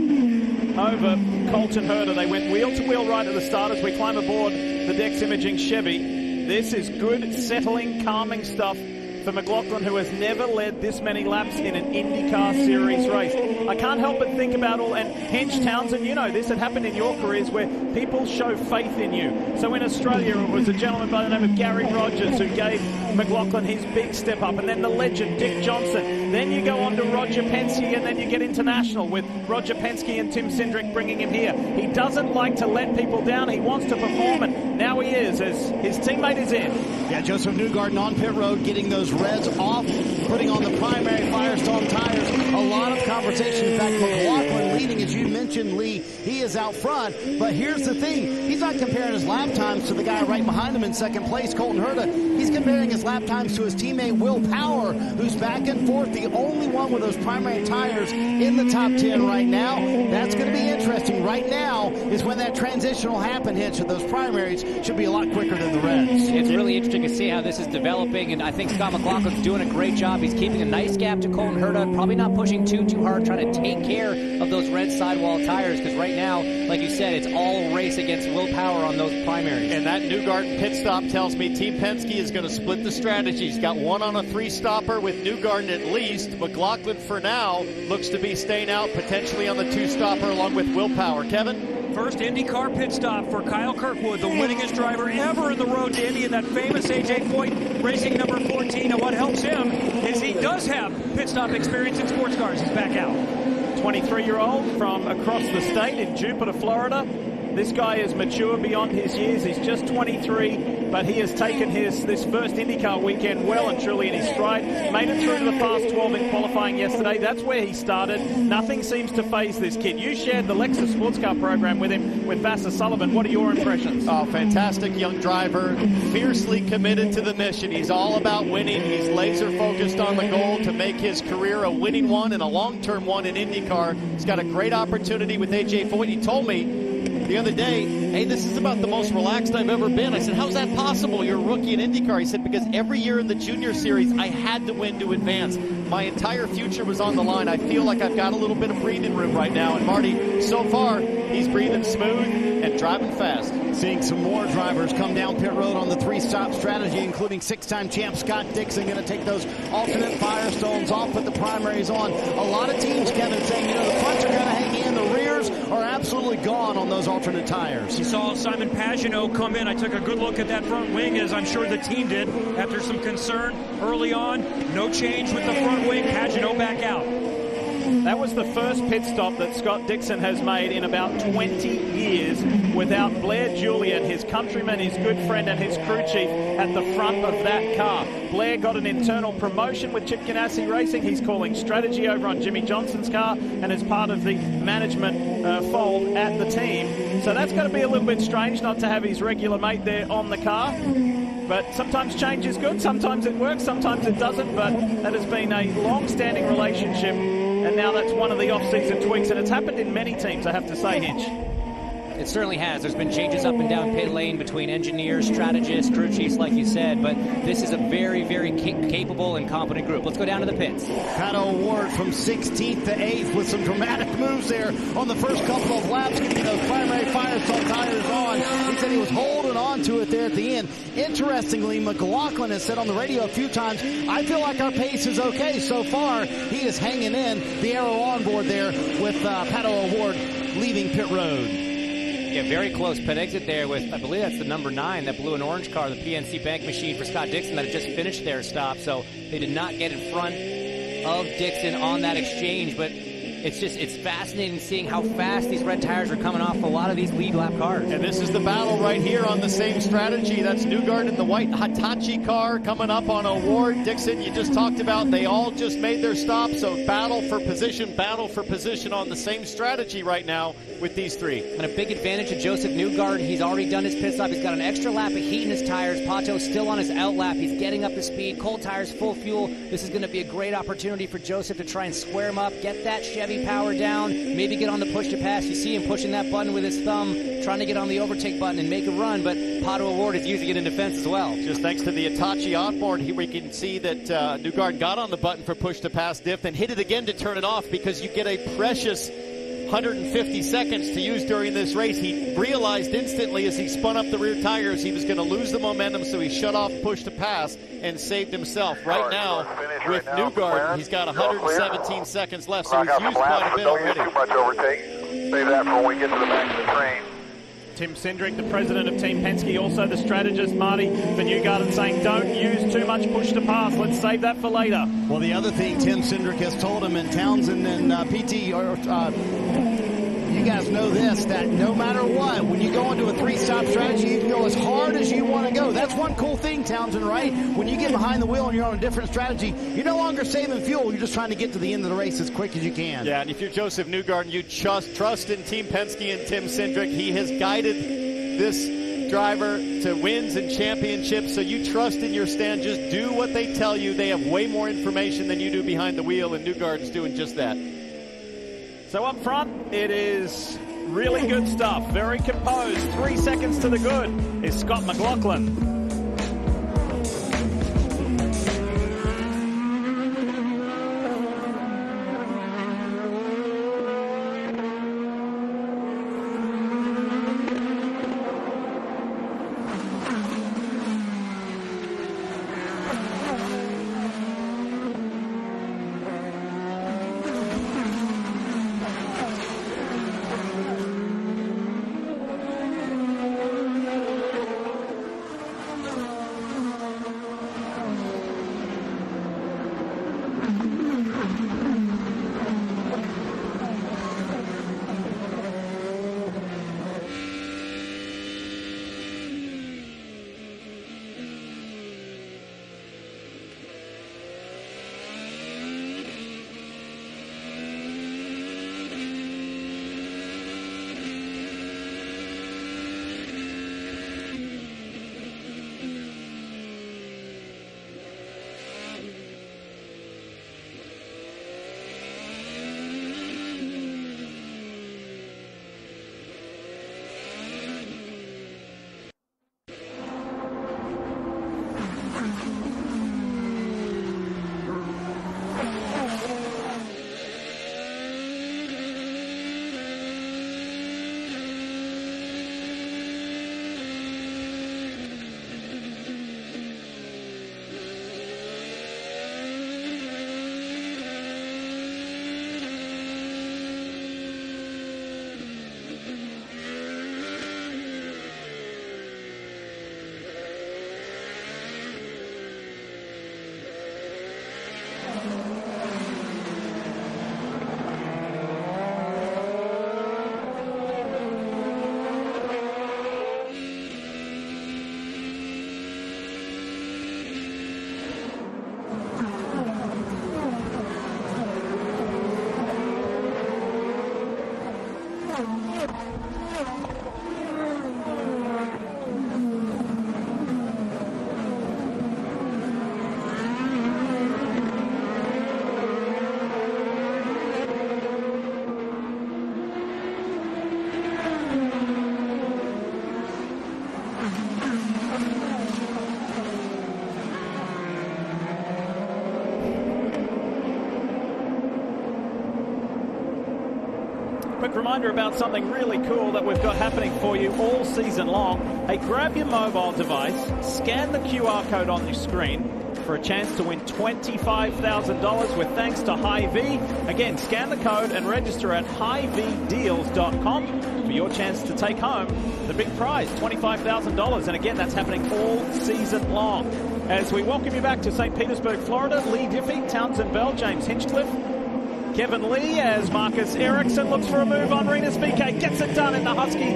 over Colton Herta. They went wheel to wheel right at the start as we climb aboard the Dex Imaging Chevy. This is good, settling, calming stuff for McLaughlin, who has never led this many laps in an IndyCar Series race. I can't help but think about all, and Hench Townsend, you know this, had happened in your careers where people show faith in you. So in Australia, it was a gentleman by the name of Gary Rogers who gave McLaughlin his big step up, and then the legend, Dick Johnson. Then you go on to Roger Penske, and then you get international with Roger Penske and Tim Cindric bringing him here. He doesn't like to let people down. He wants to perform, and now he is, as his teammate is in.
Yeah, Joseph Newgarden on pit road, getting those reds off, putting on the primary Firestone tires. A lot of conversation. In fact, McLaughlin leading, as you mentioned, Lee, he is out front. But here's the thing. He's not comparing his lap times to the guy right behind him in second place, Colton Herta. He's comparing his lap times to his teammate Will Power, who's back and forth, the only one with those primary tires in the top 10 right now. That's going to be interesting. Right now is when that transition will happen, Hitch, and those primaries should be a lot quicker than the reds.
It's really interesting to see how this is developing, and I think Scott McLaughlin's doing a great job. He's keeping a nice gap to Colton Herta, probably not pushing too hard, trying to take care of those red sidewall tires, because right now, like you said, it's all race against Will Power on those primaries.
And that Newgarden pit stop tells me Team Penske is going to split the strategy. He's got one on a three-stopper with Newgarden at least. McLaughlin, for now, looks to be staying out, potentially on the two-stopper along with Will Power. Kevin?
First IndyCar pit stop for Kyle Kirkwood, the winningest driver ever in the road to Indy, and that famous A.J. Foyt racing number 14. And what helps him is he does have pit stop experience in sports cars. He's back out.
23-year-old from across the state in Jupiter, Florida. This guy is mature beyond his years. He's just 23, but he has taken this first IndyCar weekend well and truly in his stride. Made it through to the fast 12 in qualifying yesterday. That's where he started. Nothing seems to faze this kid. You shared the Lexus sports car program with him, with Vassar Sullivan. What are your impressions?
Oh, fantastic young driver, fiercely committed to the mission. He's all about winning. He's laser focused on the goal to make his career a winning one and a long-term one in IndyCar. He's got a great opportunity with A.J. Foyt. He told me the other day, hey, this is about the most relaxed I've ever been. I said, how's that possible? You're a rookie in IndyCar. He said, because every year in the junior series, I had to win to advance. My entire future was on the line. I feel like I've got a little bit of breathing room right now. And Marty, so far, he's breathing smooth and driving fast.
Seeing some more drivers come down pit road on the three-stop strategy, including six-time champ Scott Dixon, going to take those alternate Firestones off, put the primaries on. A lot of teams, Kevin, saying, you know, the fronts are going to hang in, the rears are absolutely gone on those alternate tires.
You saw Simon Pagenaud come in. I took a good look at that front wing, as I'm sure the team did, after some concern early on. No change with the front wing. Pagenaud back out.
That was the first pit stop that Scott Dixon has made in about 20 years without Blair Julian, his countryman, his good friend, and his crew chief at the front of that car. Blair got an internal promotion with Chip Ganassi Racing. He's calling strategy over on Jimmy Johnson's car and is part of the management fold at the team. So that's going to be a little bit strange not to have his regular mate there on the car. But sometimes change is good, sometimes it works, sometimes it doesn't, but that has been a long-standing relationship, and now that's one of the off-season tweaks, and it's happened in many teams, I have to say, Hinch.
It certainly has. There's been changes up and down pit lane between engineers, strategists, crew chiefs, like you said, but this is a very, very capable and competent group. Let's go down to the pits.
Pato O'Ward from 16th to 8th with some dramatic moves there on the first couple of laps, getting those primary Firestone tires on. He said he was holding on to it there at the end. Interestingly, McLaughlin has said on the radio a few times, I feel like our pace is okay so far. He is hanging in the arrow on board there with Pato O'Ward leaving pit road.
Yeah, very close pit exit there with, I believe that's the number 9, that blue and orange car, the PNC Bank machine for Scott Dixon that had just finished their stop. So they did not get in front of Dixon on that exchange, but it's fascinating seeing how fast these red tires are coming off a lot of these lead lap cars.
And this is the battle right here on the same strategy. That's Newgarden in the white Hitachi car coming up on O'Ward. Dixon, you just talked about, they all just made their stop, so battle for position on the same strategy right now with these three.
And a big advantage to Joseph Newgarden. He's already done his pit stop. He's got an extra lap of heat in his tires. Pato's still on his out lap. He's getting up to speed. Cold tires, full fuel. This is going to be a great opportunity for Joseph to try and square him up, get that Chevy power down, maybe get on the push to pass. You see him pushing that button with his thumb, trying to get on the overtake button and make a run, but Pato O'Ward is using it in defense as well.
Just thanks to the Hitachi onboard, here we can see that Newgarden got on the button for push to pass diff, then hit it again to turn it off, because you get a precious 150 seconds to use during this race. He realized instantly as he spun up the rear tires he was going to lose the momentum, so he shut off push to pass and saved himself. Right now, with Newgarden, he's got 117 seconds left, so he's used quite a bit already.
Don't use too much overtake. Save that for when we get to the back of the train.
Tim Cindric, the president of Team Penske, also the strategist, Marty, for Newgarden, saying don't use too much push to pass. Let's save that for later.
Well, the other thing Tim Cindric has told him, and Townsend and PT, you guys know this, that no matter what, when you go into a three-stop strategy, you can go as hard as you want to go. That's one cool thing, Townsend, right? When you get behind the wheel and you're on a different strategy, you're no longer saving fuel. You're just trying to get to the end of the race as quick as you can.
Yeah, and if you're Joseph Newgarden, you trust in Team Penske and Tim Cindric. He has guided this driver to wins and championships, so you trust in your stand. Just do what they tell you. They have way more information than you do behind the wheel, and Newgarden's doing just that.
So up front, it is really good stuff. Very composed. 3 seconds to the good is Scott McLaughlin. Quick reminder about something really cool that we've got happening for you all season long. Hey, grab your mobile device, scan the QR code on your screen, for a chance to win $25,000 with thanks to Hy-Vee. Again, scan the code and register at HyVeeDeals.com for your chance to take home the big prize, $25,000. And again, that's happening all season long. As we welcome you back to St. Petersburg, Florida, Lee Diffie, Townsend Bell, James Hinchcliffe, Kevin Lee, as Marcus Ericsson looks for a move on Rinus VeeKay, gets it done in the Husky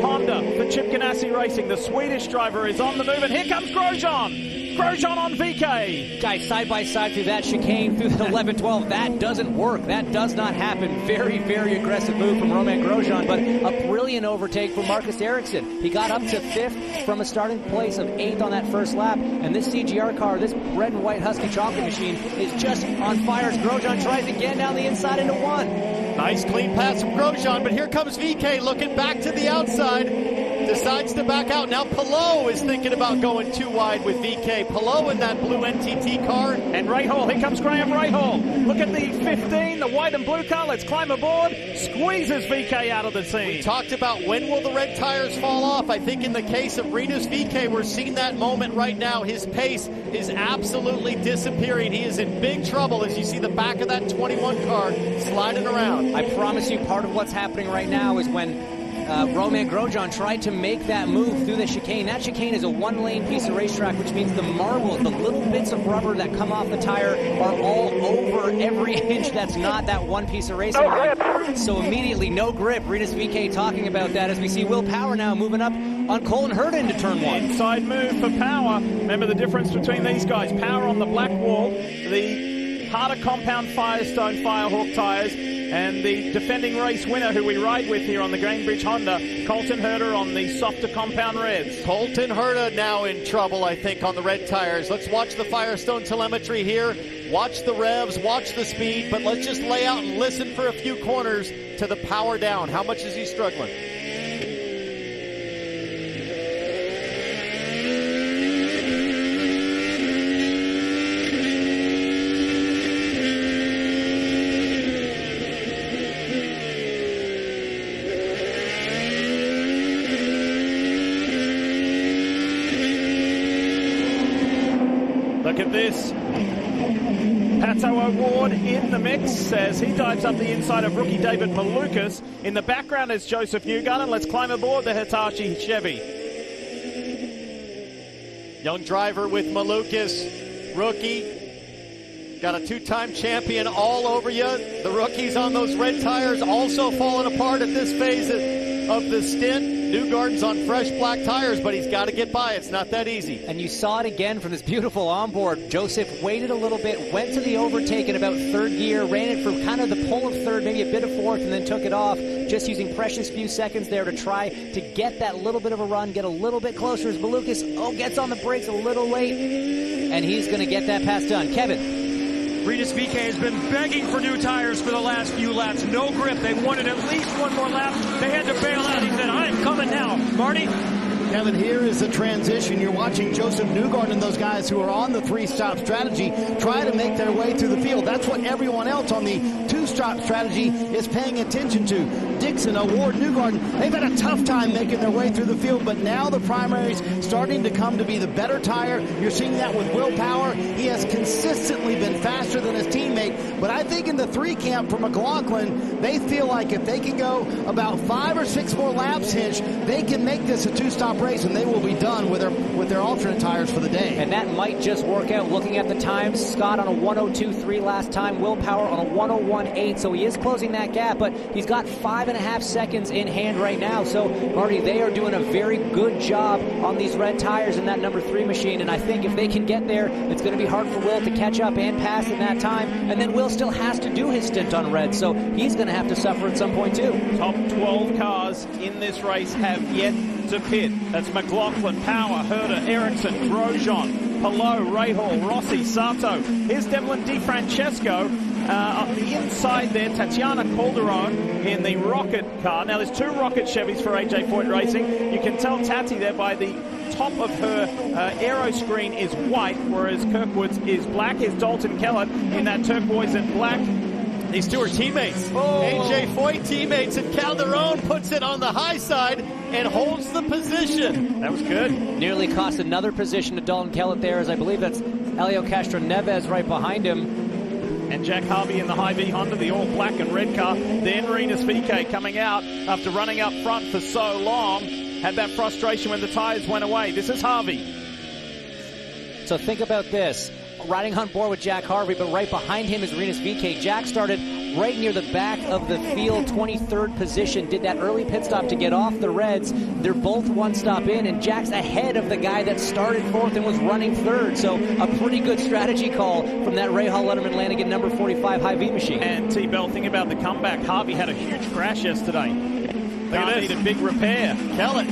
Honda for Chip Ganassi Racing. The Swedish driver is on the move, and here comes Grosjean. Grosjean on VeeKay.
Guys, side by side through that chicane, through the 11-12. That doesn't work. That does not happen. Very, very aggressive move from Romain Grosjean, but a brilliant overtake from Marcus Ericsson. He got up to 5th from a starting place of 8th on that first lap, and this CGR car, this red and white Husky chocolate machine, is just on fire as Grosjean tries again down the inside into 1.
Nice clean pass from Grosjean, but here comes VeeKay looking back to the outside. Decides to back out. Now Palou is thinking about going too wide with VeeKay. Palou in that blue NTT car.
And Rahal, here comes Graham Rahal. Look at the 15, the white and blue car. Let's climb aboard. Squeezes VeeKay out of the scene.
We talked about when will the red tires fall off. I think in the case of Rinus VeeKay, we're seeing that moment right now. His pace is absolutely disappearing. He is in big trouble as you see the back of that 21 car sliding around.
I promise you, part of what's happening right now is when Romain Grosjean tried to make that move through the chicane. That chicane is a one-lane piece of racetrack, which means the marbles, the little bits of rubber that come off the tire, are all over every inch that's not that one piece of racing. So immediately, no grip. Rinus VeeKay talking about that as we see Will Power now moving up on Colin Herta into turn 1.
Inside move for Power. Remember the difference between these guys. Power on the black wall, the harder compound Firestone Firehawk tires, and the defending race winner who we ride with here on the Greenbridge Honda, Colton Herta, on the softer compound reds.
Colton Herta now in trouble, I think, on the red tires. Let's watch the Firestone telemetry here. Watch the revs, watch the speed, but let's just lay out and listen for a few corners to the power down. How much is he struggling?
Look at this. Pato Award in the mix as he dives up the inside of rookie David Malukas. In the background is Joseph Newgarden. Let's climb aboard the Hitachi Chevy.
Young driver with Malukas, rookie. Got a two-time champion all over you. The rookies on those red tires also falling apart at this phase of the stint. Newgarden's on fresh black tires, but he's got to get by. It's not that easy.
And you saw it again from this beautiful onboard. Joseph waited a little bit, went to the overtake in about third gear, ran it for kind of the pull of third, maybe a bit of fourth, and then took it off, just using precious few seconds there to try to get that little bit of a run, get a little bit closer as Malukas, gets on the brakes a little late, and he's going to get that pass done. Kevin.
Rinus VeeKay has been begging for new tires for the last few laps. No grip. They wanted at least one more lap. They had to bail out. He said, I'm coming now. Marty?
Kevin, here is the transition. You're watching Joseph Newgarden and those guys who are on the three-stop strategy try to make their way through the field. That's what everyone else on the two-stop strategy is paying attention to. Dixon, Award, Newgarden, they've had a tough time making their way through the field, but now the primary's starting to come to be the better tire. You're seeing that with Will Power. He has consistently been faster than his teammate, but I think in the three camp for McLaughlin, they feel like if they can go about 5 or 6 more laps, Hinch, they can make this a two-stop race, and they will be done with their alternate tires for the day.
And that might just work out. Looking at the times, Scott on a 1:02.3 last time, Will Power on a 1:01.8, so he is closing that gap, but he's got 5.5 seconds in hand right now. So, Marty, they are doing a very good job on these red tires in that number 3 machine, and I think if they can get there, it's going to be hard for Will to catch up and pass in that time, and then Will still has to do his stint on red, so he's going to have to suffer at some point too.
Top 12 cars in this race have yet to pit. That's McLaughlin, Power, Herta, Ericsson, Grosjean, Palou, Rahal, Rossi, Sato. Here's Devlin DiFrancesco on the inside there. Tatiana Calderon in the Rocket car. Now, there's 2 Rocket Chevys for AJ Foyt Racing. You can tell Tati there by the top of her aero screen is white, whereas Kirkwood's is black. Here's Dalton Kellett in that turquoise and black.
These two are teammates. AJ Foyt teammates, and Calderon puts it on the high side. and holds the position.
That was good.
Nearly cost another position to Dalton Kellett there, as I believe that's Elio Castro-Neves right behind him.
And Jack Harvey in the Hy-Vee Honda, the all black and red car. Then Rinus VeeKay coming out after running up front for so long. Had that frustration when the tires went away. This is Harvey.
So think about this. Riding on board with Jack Harvey, but right behind him is Rinus VeeKay. Jack started right near the back of the field, 23rd position. Did that early pit stop to get off the Reds. They're both one stop in, and Jack's ahead of the guy that started fourth and was running third. So a pretty good strategy call from that Ray Hall Letterman Lanigan number 45 Hy-Vee machine.
And T-Bell, think about the comeback. Harvey had a huge crash yesterday. They need a big repair.
Kellett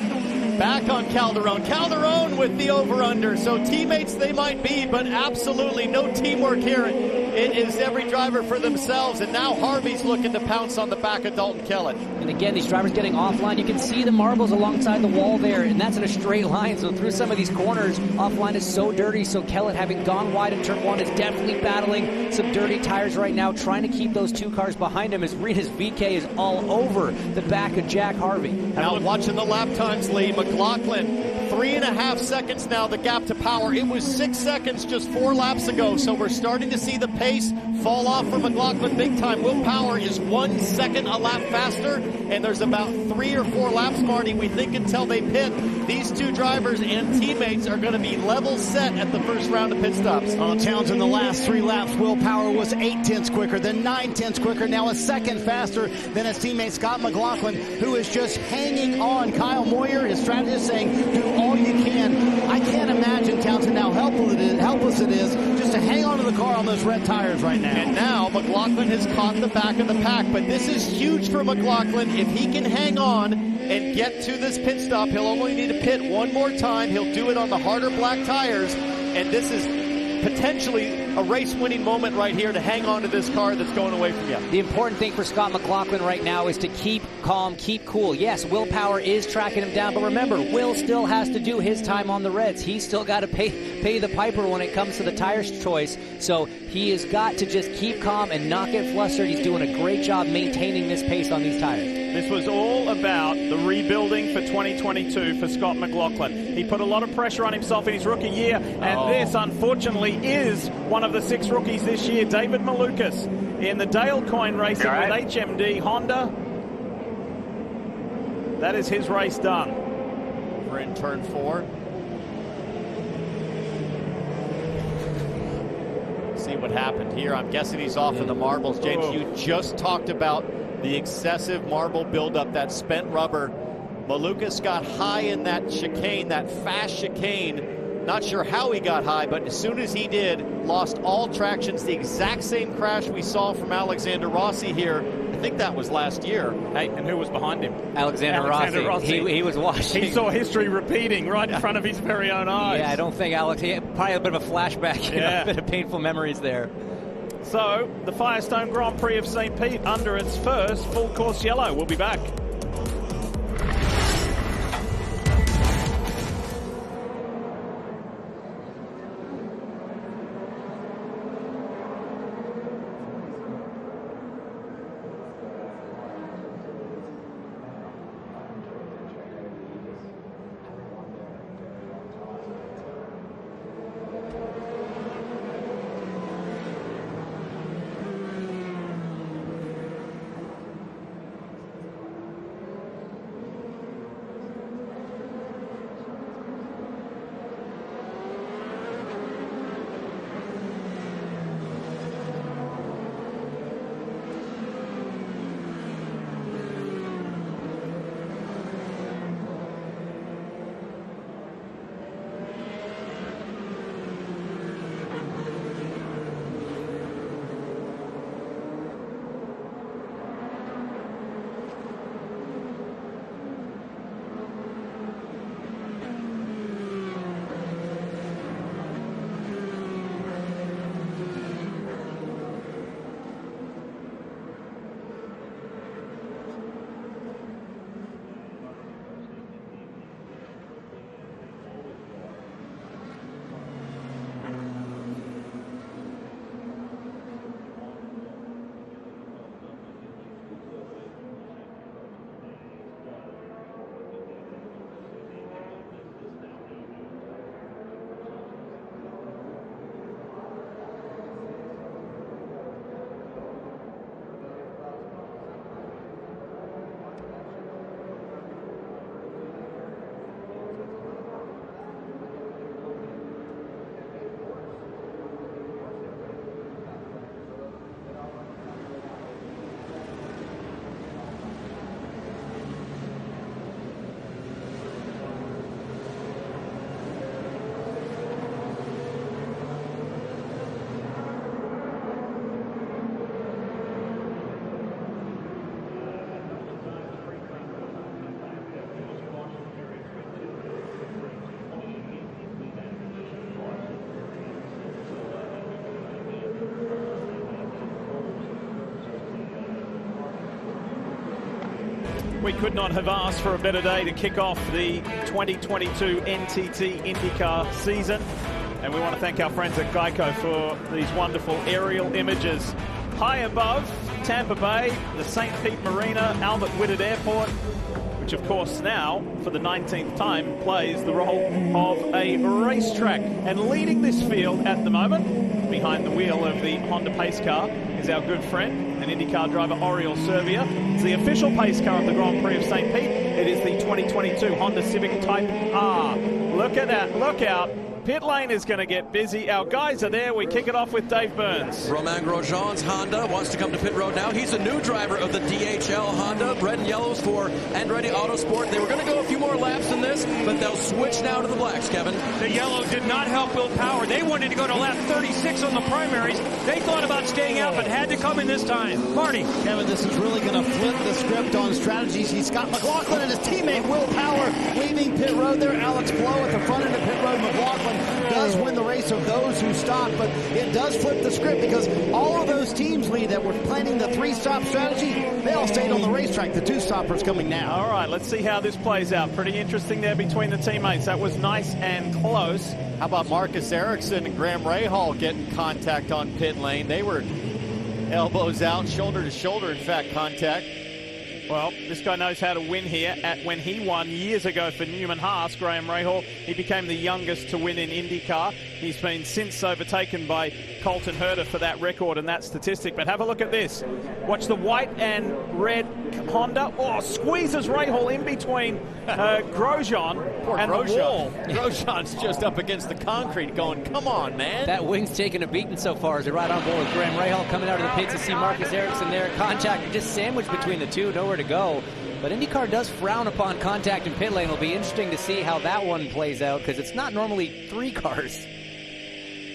back on Calderon. Calderon with the over-under. So teammates they might be, but absolutely no teamwork here. It is every driver for themselves, and now Harvey's looking to pounce on the back of Dalton Kellett.
And again, these drivers getting offline. You can see the marbles alongside the wall there, and that's in a straight line. So through some of these corners, offline is so dirty. So Kellett, having gone wide in turn one, is definitely battling some dirty tires right now, trying to keep those two cars behind him as Rinus VeeKay is all over the back of Jack Harvey.
Now watching the lap times lead, McLaughlin, 3.5 seconds now, the gap to Power. It was 6 seconds just 4 laps ago, so we're starting to see the pace fall off for McLaughlin big time. Will Power is 1 second a lap faster, and there's about 3 or 4 laps, Marty, we think, until they pit. These two drivers and teammates are going to be level set at the first round of pit stops.
Townsend, the last 3 laps, Will Power was 8 tenths quicker, then 9 tenths quicker, now a second faster than his teammate Scott McLaughlin, who is just hanging on. Kyle Moyer, his strategist, saying, do all you can. I can't imagine, Townsend, how helpless it is just to hang on to the car on those red tires right now.
And now McLaughlin has caught the back of the pack, but this is huge for McLaughlin. If he can hang on and get to this pit stop, he'll only need to pit one more time. He'll do it on the harder black tires, and this is potentially a race-winning moment right here to hang on to this car that's going away from you.
The important thing for Scott McLaughlin right now is to keep calm, keep cool. Yes, Will Power is tracking him down, but remember, Will still has to do his time on the Reds. He's still got to pay the piper when it comes to the tires choice, so he has got to just keep calm and not get flustered. He's doing a great job maintaining this pace on these tires.
This was all about the rebuilding for 2022 for Scott McLaughlin. He put a lot of pressure on himself in his rookie year, and this, unfortunately, is one of the 6 rookies this year, David Malukas, in the Dale Coyne Racing with HMD Honda. That is his race done.
We're in turn 4. See what happened here. I'm guessing he's off in the marbles. James, you just talked about the excessive marble buildup, that spent rubber. Malukas got high in that chicane, that fast chicane. Not sure how he got high, but as soon as he did, lost all tractions. The exact same crash we saw from Alexander Rossi here. I think that was last year.
Hey, and who was behind him?
Alexander Rossi. He was watching.
He saw history repeating right in front of his very own eyes.
Yeah, I don't think Alex, probably a bit of a flashback, a bit of painful memories there.
So, the Firestone Grand Prix of St. Pete under its first full course yellow. We'll be back. We could not have asked for a better day to kick off the 2022 NTT IndyCar season. And we want to thank our friends at Geico for these wonderful aerial images. High above Tampa Bay, the St. Pete Marina, Albert Whitted Airport, which of course now, for the 19th time, plays the role of a racetrack. And leading this field at the moment, behind the wheel of the Honda pace car, is our good friend, an IndyCar driver, Oriol Servia. It's the official pace car of the Grand Prix of St. Pete. It is the 2022 Honda Civic Type R. Look at that, look out. Pit lane is going to get busy. Our guys are there. We kick it off with Dave Burns.
Romain Grosjean's Honda wants to come to pit road now. He's a new driver of the DHL Honda. Red and yellows for Andretti Autosport. They were going to go a few more laps in this, but they'll switch now to the blacks, Kevin.
The yellow did not help Will Power. They wanted to go to lap 36 on the primaries. They thought about staying out, but had to come in this time. Marty.
Kevin, this is really going to flip the script on strategies. He's got McLaughlin and his teammate Will Power leaving pit road there. Alex Blow at the front end of pit road. McLaughlin does win the race of those who stop, but it does flip the script because all of those teams, Lee, that were planning the three-stop strategy, they all stayed on the racetrack. The two-stoppers coming now.
All right, let's see how this plays out. Pretty interesting there between the teammates. That was nice and close.
How about Marcus Ericsson and Graham Rahal getting contact on pit lane? They were elbows out, shoulder to shoulder, in fact, contact.
Well, this guy knows how to win here. When he won years ago for Newman Haas, Graham Rahal, he became the youngest to win in IndyCar. He's been since overtaken by Colton Herta for that record and that statistic. But have a look at this. Watch the white and red Honda. Oh, squeezes Rahal in between Grosjean
Poor
and
Grosjean.
the wall.
Grosjean's just up against the concrete going, come on, man.
That wing's taking a beating so far as they're right on board with Graham Rahal coming out of the pits to see Marcus Ericsson there. Contact just sandwiched between the two, nowhere to go. But IndyCar does frown upon contact in pit lane. It'll be interesting to see how that one plays out because it's not normally three cars.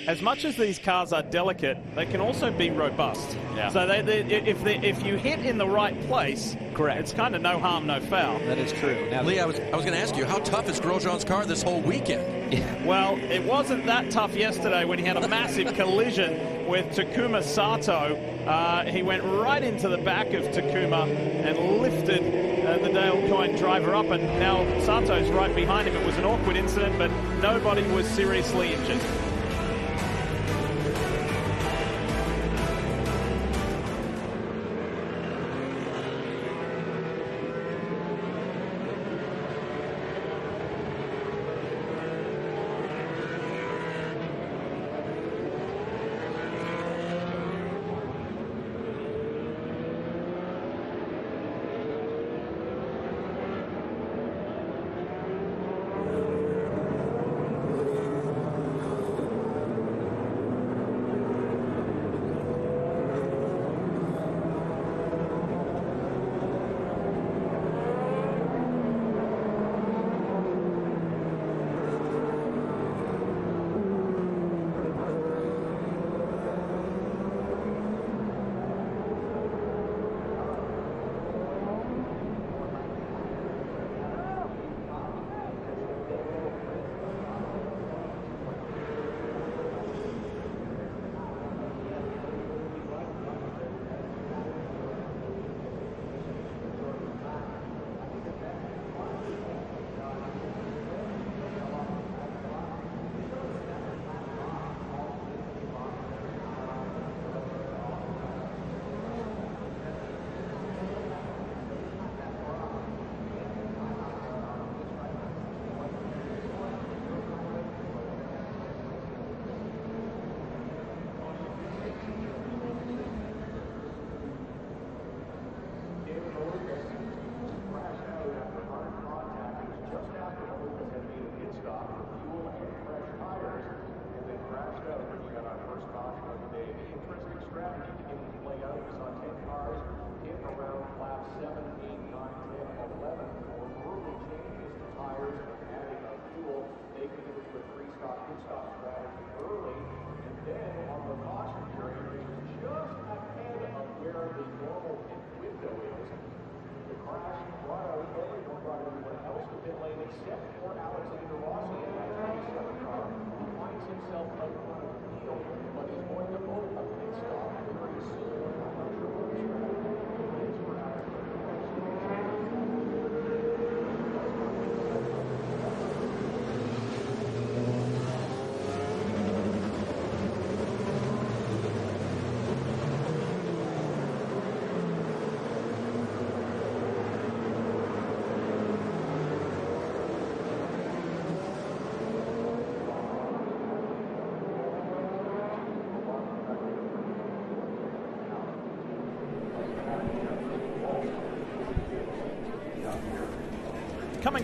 As much as these cars are delicate, they can also be robust.
Yeah.
So if you hit in the right place,
correct,
it's kind of no harm, no foul.
That is true.
Now, Lee, I was going to ask you, how tough is Grosjean's car this whole weekend?
Yeah.
Well, it wasn't that tough yesterday when he had a massive collision with Takuma Sato. He went right into the back of Takuma and lifted the Dale Coyne driver up, and now Sato's right behind him. It was an awkward incident, but nobody was seriously injured.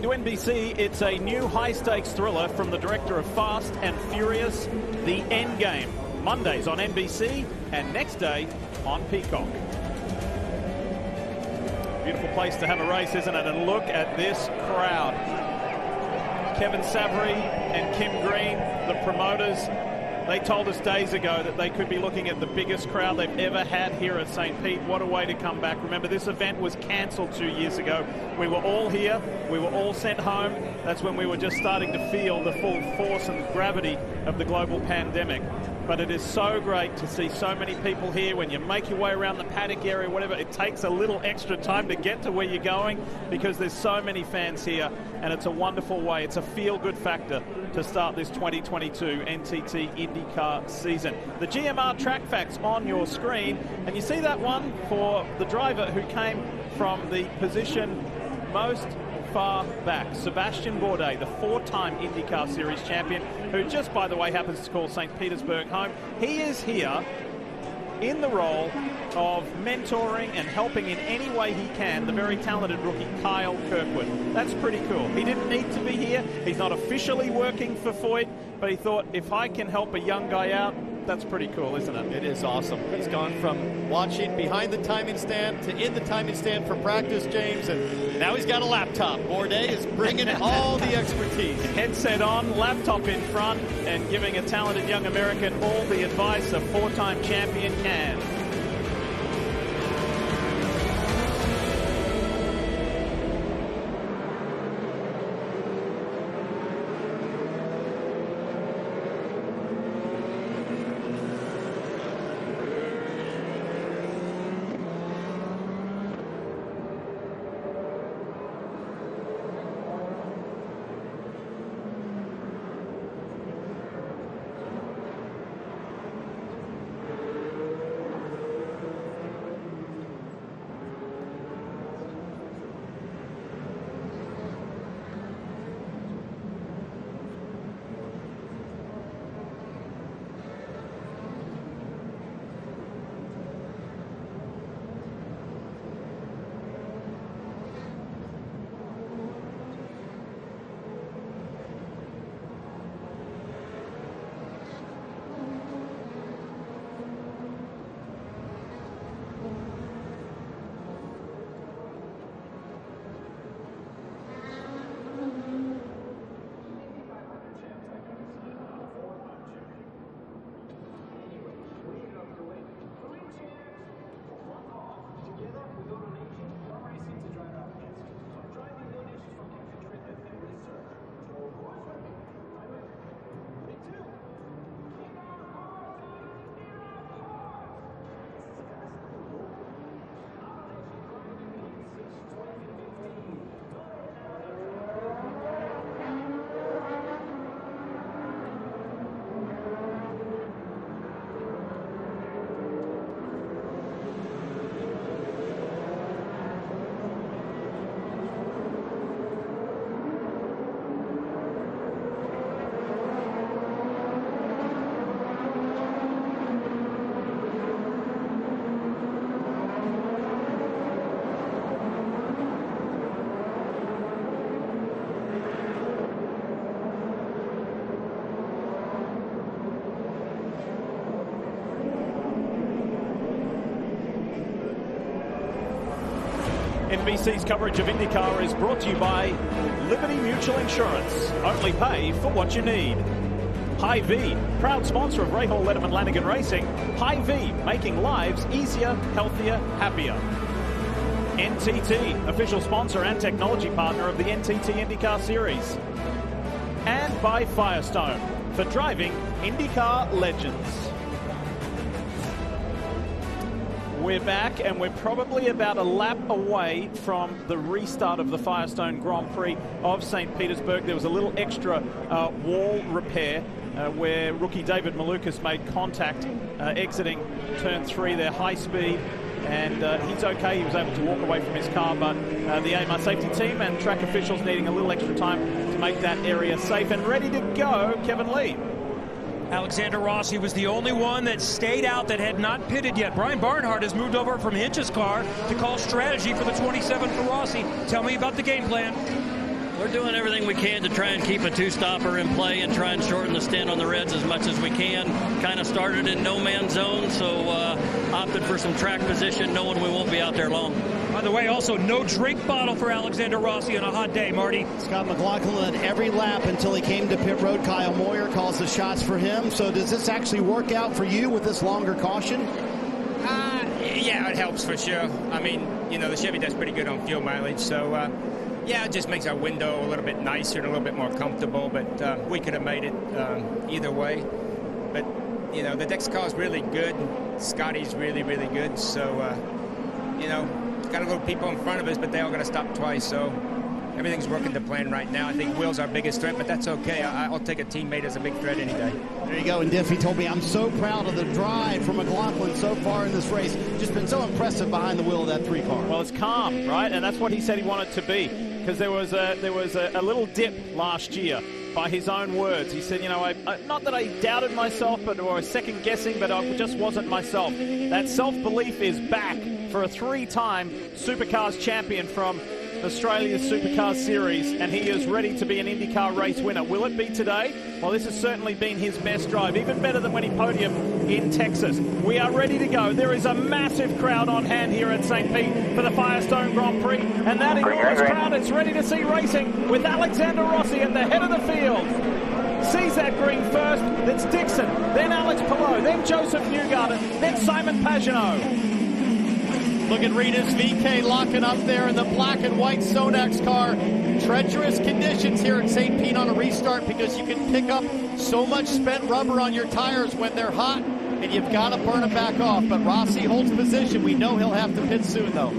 According to NBC, it's a new high-stakes thriller from the director of Fast and Furious, The Endgame. Mondays on NBC and next day on Peacock. Beautiful place to have a race, isn't it? And look at this crowd. Kevin Savary and Kim Green, the promoters, they told us days ago that they could be looking at the biggest crowd they've ever had here at St. Pete. What a way to come back. Remember, this event was cancelled 2 years ago. We were all here. We were all sent home. That's when we were just starting to feel the full force and gravity of the global pandemic. But it is so great to see so many people here. When you make your way around the paddock area, whatever, it takes a little extra time to get to where you're going because there's so many fans here, and it's a wonderful way. It's a feel-good factor to start this 2022 NTT IndyCar season. The GMR track facts on your screen, and you see that one for the driver who came from the position most far back, Sebastian Bourdais, the 4-time IndyCar Series champion, who just, by the way, happens to call St. Petersburg home. He is here in the role of mentoring and helping in any way he can the very talented rookie Kyle Kirkwood. That's pretty cool. He didn't need to be here. He's not officially working for Foyt, but he thought, if I can help a young guy out, that's pretty cool, isn't it?
It is awesome. He's gone from watching behind the timing stand to in the timing stand for practice, James, and now he's got a laptop. Bourdais is bringing all the expertise.
Headset on, laptop in front, and giving a talented young American all the advice a 4-time champion can. NBC's coverage of IndyCar is brought to you by Liberty Mutual Insurance. Only pay for what you need. Hy-Vee, proud sponsor of Rahal Letterman Lanigan Racing. Hy-Vee, making lives easier, healthier, happier. NTT, official sponsor and technology partner of the NTT IndyCar Series. And by Firestone, for driving IndyCar legends. We're back, and we're probably about a lap away from the restart of the Firestone Grand Prix of St. Petersburg. There was a little extra wall repair where rookie David Malukas made contact exiting turn 3 there, high speed, and he's okay. He was able to walk away from his car, but the AMR safety team and track officials needing a little extra time to make that area safe and ready to go. Kevin Lee.
Alexander Rossi was the only one that stayed out that had not pitted yet. Brian Barnhart has moved over from Hinch's car to call strategy for the 27 for Rossi. Tell me about the game plan.
We're doing everything we can to try and keep a two-stopper in play and try and shorten the stint on the Reds as much as we can. Kind of started in no man's zone, so opted for some track position, knowing we won't be out there long.
By the way, also no drink bottle for Alexander Rossi on a hot day, Marty.
Scott McLaughlin led every lap until he came to pit road. Kyle Moyer calls the shots for him. So does this actually work out for you with this longer caution?
Yeah, it helps for sure. I mean, you know, the Chevy does pretty good on fuel mileage, so yeah, it just makes our window a little bit nicer and a little bit more comfortable, but we could have made it either way. But, you know, the Dex car is really good. Scotty's really, really good, so, you know, got a little people in front of us, but they all got to stop twice, so everything's working to plan right now. I think Will's our biggest threat, but that's okay. I'll take a teammate as a big threat any day.
There you go. And Diffie told me, I'm so proud of the drive from McLaughlin so far in this race. Just been so impressive behind the wheel of that 3 car.
Well, it's calm, right? And that's what he said he wanted to be, because there was a little dip last year. By his own words, he said, you know, not that I doubted myself, or second guessing, but I just wasn't myself. That self-belief is back for a 3-time Supercars champion from Australia's Supercars Series, and he is ready to be an IndyCar race winner. Will it be today? Well, this has certainly been his best drive, even better than when he podiumed in Texas. We are ready to go. There is a massive crowd on hand here at St. Pete for the Firestone Grand Prix, and that enormous crowd is ready to see racing with Alexander Rossi at the head of the field. Sees that green first, that's Dixon, then Alex Palou, then Joseph Newgarden, then Simon Pagenaud.
Look at Rita's VK locking up there in the black and white Sonax car. Treacherous conditions here at St. Pete on a restart, because you can pick up so much spent rubber on your tires when they're hot, and you've got to burn them back off. But Rossi holds position. We know he'll have to pit soon, though.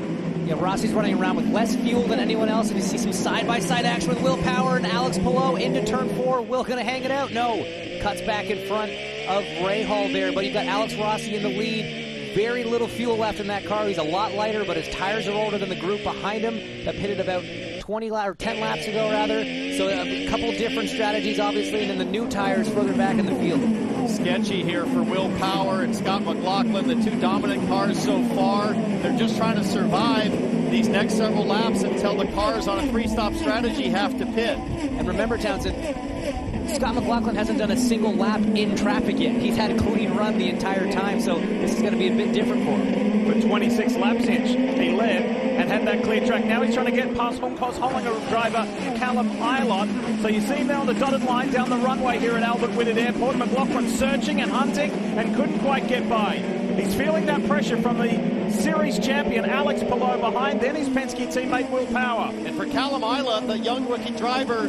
Yeah, Rossi's running around with less fuel than anyone else, and you see some side-by-side action with Will Power and Alex Palou into turn 4. Will going to hang it out? No. Cuts back in front of Rahal there, but you've got Alex Rossi in the lead. Very little fuel left in that car. He's a lot lighter, but his tires are older than the group behind him that pitted about 10 laps ago, rather. So a couple different strategies, obviously, and then the new tires further back in the field.
Sketchy here for Will Power and Scott McLaughlin, the 2 dominant cars so far. They're just trying to survive these next several laps until the cars on a 3-stop strategy have to pit.
And remember, Townsend, Scott McLaughlin hasn't done a single lap in traffic yet. He's had a clean run the entire time, so this is going to be a bit different for him.
For 26 laps, he led and had that clear track. Now he's trying to get past Honkos Hollinger driver Callum Ilott. So you see him there on the dotted line down the runway here at Albert Whitted Airport. McLaughlin searching and hunting and couldn't quite get by. He's feeling that pressure from the series champion Alex Palou behind, then his Penske teammate Will Power.
And for Callum Ilott, the young rookie driver,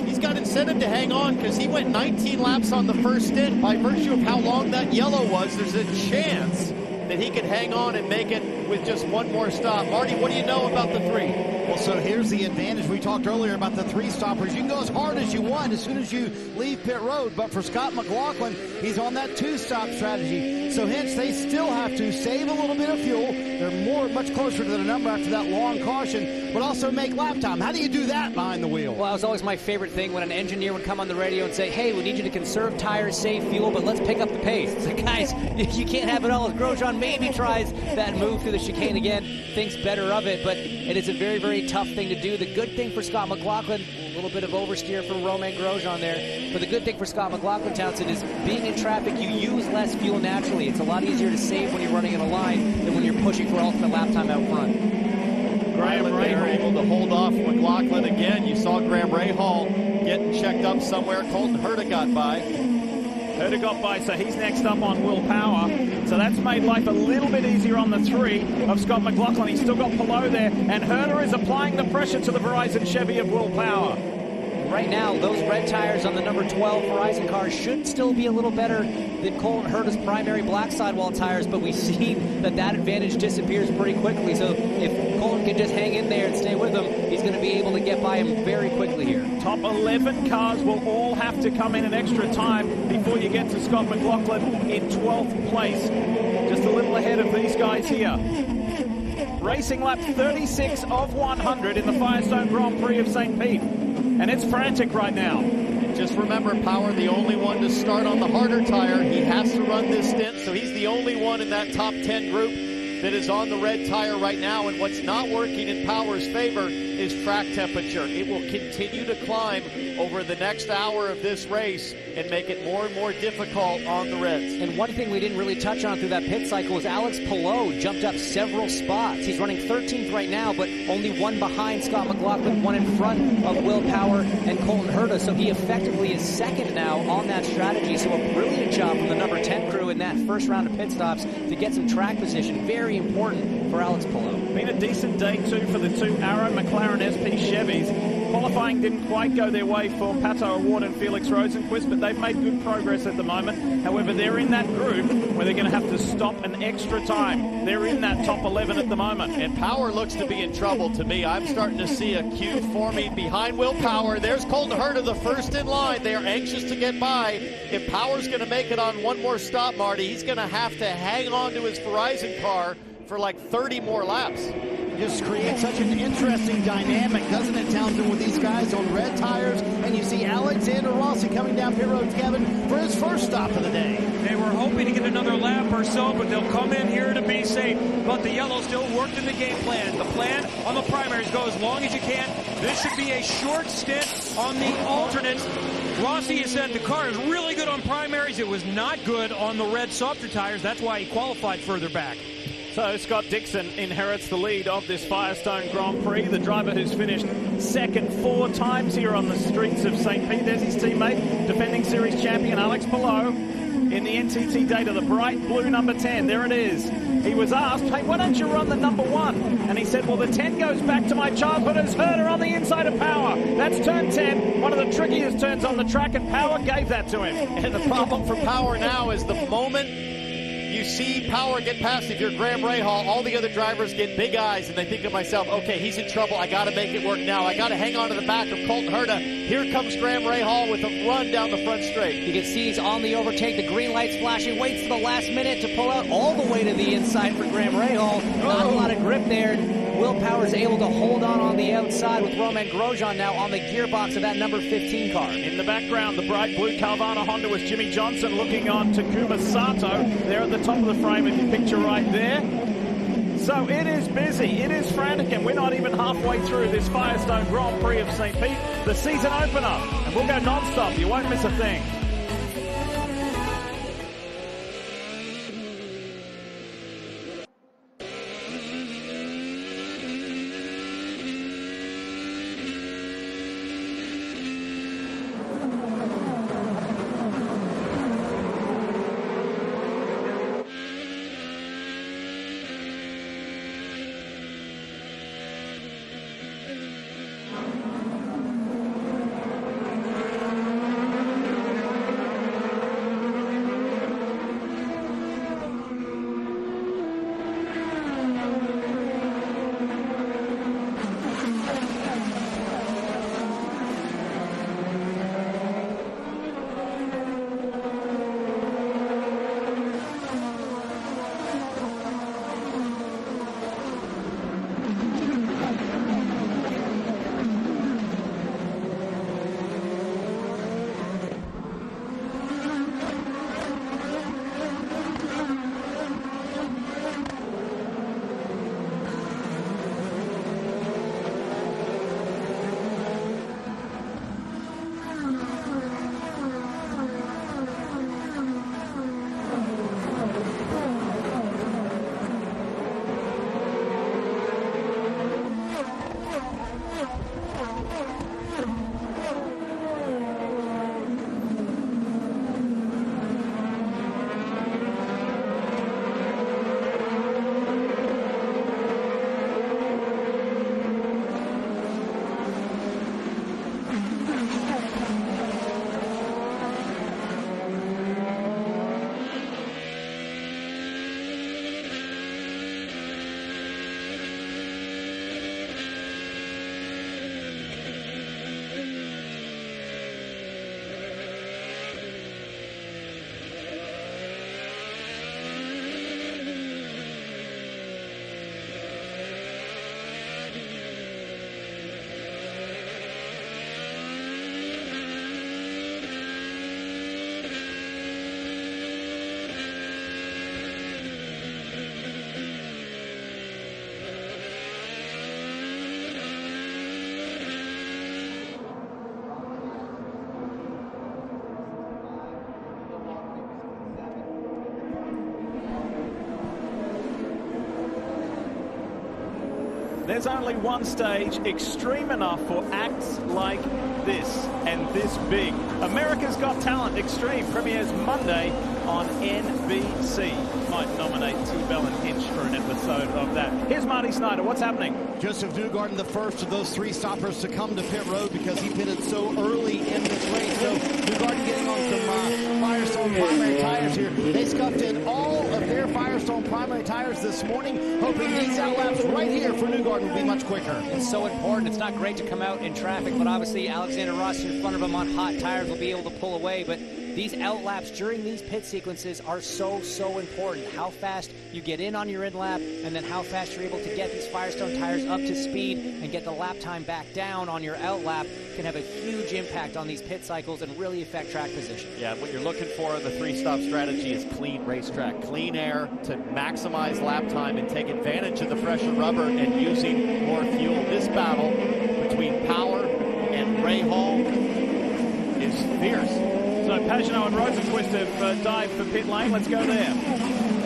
he's got incentive to hang on, because he went 19 laps on the first stint. By virtue of how long that yellow was, there's a chance that he could hang on and make it with just one more stop. Marty, what do you know about the 3?
Well, so here's the advantage. We talked earlier about the 3-stoppers. You can go as hard as you want as soon as you leave pit road. But for Scott McLaughlin, he's on that 2-stop strategy. So hence, they still have to save a little bit of fuel. They're much closer to the number after that long caution, but also make lap time. How do you do that behind the wheel?
Well, that was always my favorite thing when an engineer would come on the radio and say, hey, we need you to conserve tires, save fuel, but let's pick up the pace. It's like, guys, you can't have it all. As Grosjean maybe tries that move through the chicane again, thinks better of it, but it is a very, very tough thing to do. The good thing for Scott McLaughlin, a little bit of oversteer for Romain Grosjean there, but the good thing for Scott McLaughlin, Townsend, is being in traffic, you use less fuel naturally. It's a lot easier to save when you're running in a line than when you're pushing for ultimate lap time out front.
Graham Rahal able to hold off McLaughlin again. You saw Graham Rahal getting checked up somewhere. Colton Herta got by.
Herta got by, so he's next up on Will Power. So that's made life a little bit easier on the 3 of Scott McLaughlin. He's still got Palou there, and Herta is applying the pressure to the Verizon Chevy of Will Power.
Right now, those red tires on the number 12 Verizon car should still be a little better than Colton Herta's primary black sidewall tires, but we've seen that advantage disappears pretty quickly. So if Colton can just hang in there and stay with him, he's going to be able to get by him very quickly here.
Top 11 cars will all have to come in an extra time before you get to Scott McLaughlin in 12th place. Just a little ahead of these guys here. Racing lap 36 of 100 in the Firestone Grand Prix of St. Pete. And it's frantic right now.
Just remember, Power, the only one to start on the harder tire. He has to run this stint, so he's the only one in that top 10 group that is on the red tire right now, and what's not working in Power's favor is track temperature. It will continue to climb over the next hour of this race and make it more and more difficult on the Reds.
And one thing we didn't really touch on through that pit cycle is Alex Palou jumped up several spots. He's running 13th right now, but only one behind Scott McLaughlin, one in front of Will Power and Colton Herta, so he effectively is second now on that strategy. So a brilliant job from the number 10 crew in that first round of pit stops to get some track position. Very important for Alex Palou.
Been a decent day too for the two Arrow McLaren SP Chevys. Qualifying didn't quite go their way for Pato O'Ward and Felix Rosenquist, but they've made good progress at the moment. However, they're in that group where they're going to have to stop an extra time. They're in that top 11 at the moment.
And Power looks to be in trouble to me. I'm starting to see a queue forming behind Will Power. There's Colton Herta, the first in line. They are anxious to get by. If Power's going to make it on one more stop, Marty, he's going to have to hang on to his Verizon car for like 30 more laps.
Just creates such an interesting dynamic, doesn't it, Townsend, with these guys on red tires? And you see Alexander Rossi coming down pit road, Kevin, for his first stop of the day.
They were hoping to get another lap or so, but they'll come in here to be safe. But the yellow still worked in the game plan. The plan on the primaries, go as long as you can. This should be a short stint on the alternates. Rossi has said the car is really good on primaries. It was not good on the red softer tires. That's why he qualified further back.
So Scott Dixon inherits the lead of this Firestone Grand Prix, the driver who's finished second 4 times here on the streets of St. Pete. There's his teammate, defending series champion Alex Palou in the NTT data, the bright blue number 10. There it is. He was asked, hey, why don't you run the number 1? And he said, well, the 10 goes back to my childhood as Herta on the inside of Power. That's turn 10, one of the trickiest turns on the track, and Power gave that to him.
And the problem for Power now is the moment you see Power get past, if you're Graham Rahal, all the other drivers get big eyes and they think of myself, okay, he's in trouble. I got to make it work now. I got to hang on to the back of Colton Herta. Here comes Graham Rahal with a run down the front straight.
You can see he's on the overtake. The green light's flashing. Waits to the last minute to pull out all the way to the inside for Graham Rahal. Not a lot of grip there. Will Power's able to hold on the outside with Romain Grosjean now on the gearbox of that number 15 car.
In the background, the bright blue Carvana Honda with Jimmy Johnson looking on Takuma Sato. They're at the top of the frame if you picture right there. So it is busy, it is frantic, and we're not even halfway through this Firestone Grand Prix of St. Pete, the season opener. And we'll go non-stop, you won't miss a thing. There's only one stage extreme enough for acts like this and this big. America's Got Talent Extreme premieres Monday on NBC. Might nominate T-Bell and Hinch for an episode of that. Here's Marty Snyder. What's happening?
Joseph Newgarden, the first of those 3 stoppers to come to pit road because he pitted so early in this race. So Newgarden getting on some Firestone primary tires here. They scuffed in all of their Firestone primary tires this morning, hoping these outlaps right here for Newgarden will be much quicker.
It's so important. It's not great to come out in traffic, but obviously Alexander Rossi in front of him on hot tires will be able to pull away. But these outlaps during these pit sequences are so important. How fast you get in on your in lap, and then how fast you're able to get these Firestone tires up to speed and get the lap time back down on your out lap can have a huge impact on these pit cycles and really affect track position.
Yeah, what you're looking for in the 3-stop strategy is clean racetrack, clean air to maximize lap time and take advantage of the fresher rubber and using more fuel. This battle between Power and Ray Hall is fierce.
So Pagenaud and Rosenquist have dived for pit lane. Let's go there.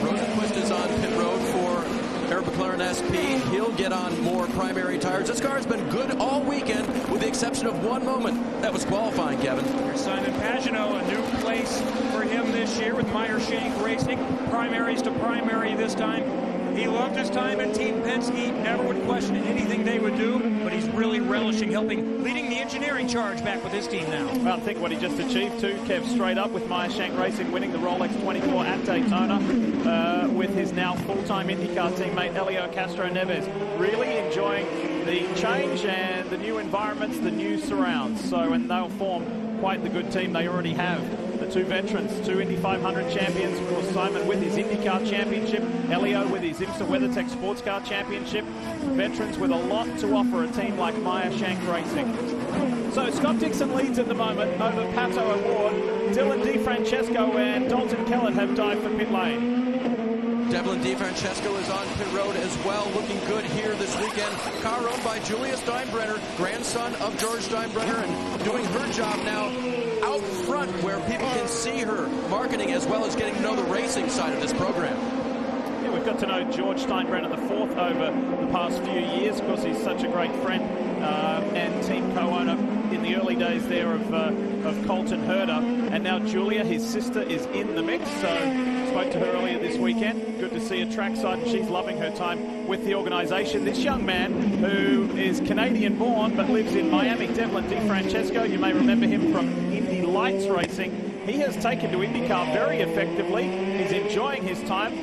Rosenquist is on pit road for Arrow McLaren SP. He'll get on more primary tires. This car has been good all weekend with the exception of one moment. That was qualifying, Kevin.
Here's Simon Pagenaud, a new place for him this year with Meyer Shank Racing. Primaries to primary this time. He loved his time at Team Penske, never would question anything they would do, but he's really relishing leading the engineering charge back with his team now.
Well, I think what he just achieved too, Kev, straight up with Meyer Shank Racing winning the Rolex 24 at Daytona with his now full-time IndyCar teammate Helio Castro-Neves. Really enjoying the change and the new environments, the new surrounds. So, and they'll form quite the good team they already have. The 2 veterans, 2 Indy 500 champions, of course Simon with his IndyCar championship, Helio with his IMSA WeatherTech Sports Car championship. Veterans with a lot to offer a team like Meyer Shank Racing. So Scott Dixon leads at the moment over Pato O'Ward. Dylan DeFrancesco and Dalton Kellett have dived for pit lane.
Devlin DeFrancesco is on pit road as well, looking good here this weekend. Car owned by Julia Steinbrenner, grandson of George Steinbrenner, and doing her job now out front where people can see her marketing as well as getting to know the racing side of this program.
Yeah, we've got to know George Steinbrenner the fourth over the past few years. Of course, he's such a great friend and team co-owner in the early days there of Colton Herder. And now Julia, his sister, is in the mix. So spoke to her earlier this weekend. Good to see her trackside, and she's loving her time with the organization. This young man, who is Canadian-born but lives in Miami, Devlin DeFrancesco, you may remember him from Indy Lights Racing. He has taken to IndyCar very effectively. He's enjoying his time.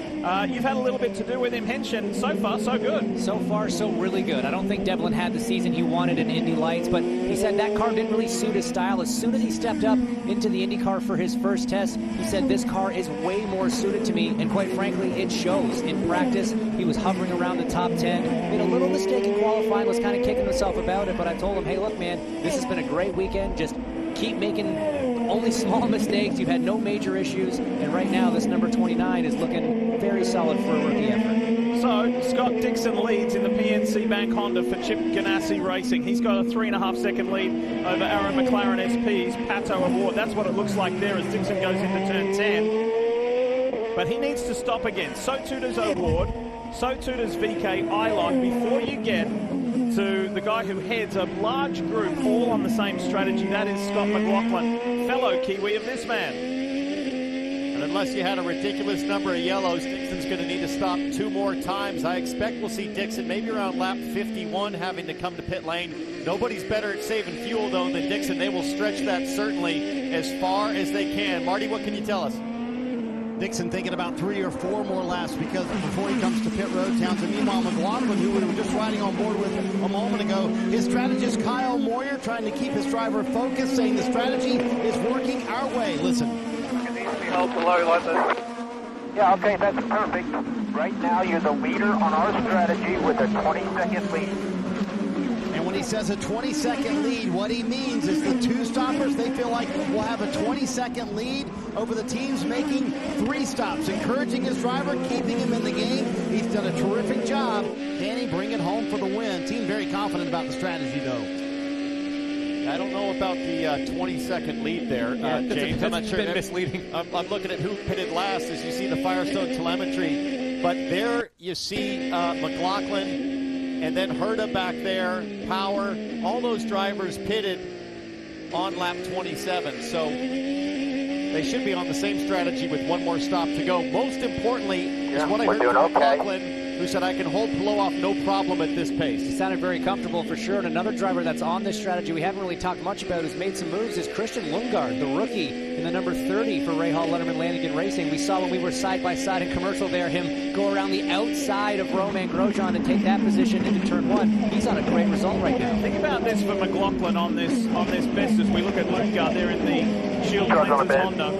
You've had a little bit to do with him, Hinch, and so far, so good.
So far, so really good. I don't think Devlin had the season he wanted in Indy Lights, but he said that car didn't really suit his style. As soon as he stepped up into the IndyCar for his first test, he said, this car is way more suited to me, and quite frankly, it shows. In practice, he was hovering around the top 10. Made a little mistake in qualifying, was kind of kicking himself about it, but I told him, hey, look, man, this has been a great weekend. Just keep making only small mistakes. You've had no major issues, and right now this number 29 is looking very solid for a rookie effort.
So Scott Dixon leads in the PNC Bank Honda for Chip Ganassi Racing. He's got a 3.5-second lead over Aaron McLaren SP's Pato O'Ward. That's what it looks like there as Dixon goes into turn 10. But he needs to stop again. So too does O'Ward. So too does VK Ilott before you get to the guy who heads a large group all on the same strategy. That is Scott McLaughlin, fellow Kiwi of this man.
And unless you had a ridiculous number of yellows, Dixon's going to need to stop 2 more times. I expect we'll see Dixon maybe around lap 51 having to come to pit lane. Nobody's better at saving fuel, though, than Dixon. They will stretch that certainly as far as they can. Marty, what can you tell us?
Dixon thinking about 3 or 4 more laps because before he comes to pit road, Townsend. Meanwhile, McLaughlin, who we were just riding on board with a moment ago, his strategist Kyle Moyer trying to keep his driver focused, saying the strategy is working our way. Listen.
It needs to be held below like this. Yeah, okay, that's perfect. Right now, you're the leader on our strategy with a 20-second lead.
And when he says a 20-second lead, what he means is the 2 stoppers, they feel like will have a 20-second lead over the teams making 3 stops, encouraging his driver, keeping him in the game. He's done a terrific job. Danny, bring it home for the win. Team very confident about the strategy, though.
I don't know about the 20-second lead there, James. I'm not sure. Been misleading. I'm looking at who pitted last as you see the Firestone telemetry. But there you see McLaughlin and then Herta back there, Power, all those drivers pitted on lap 27. So they should be on the same strategy with one more stop to go. Most importantly is what I heard from McLaughlin, who said, I can hold Palou off no problem at this pace.
He sounded very comfortable for sure. And another driver that's on this strategy we haven't really talked much about, who's made some moves, is Christian Lundgaard, the rookie in the number 30 for Rahal Letterman Lanigan Racing. We saw when we were side by side in commercial there, him go around the outside of Romain Grosjean and take that position into turn one. He's on a great result right now.
Think about this for McLaughlin on this best as we look at Lundgaard there in the Shield Lenses Honda.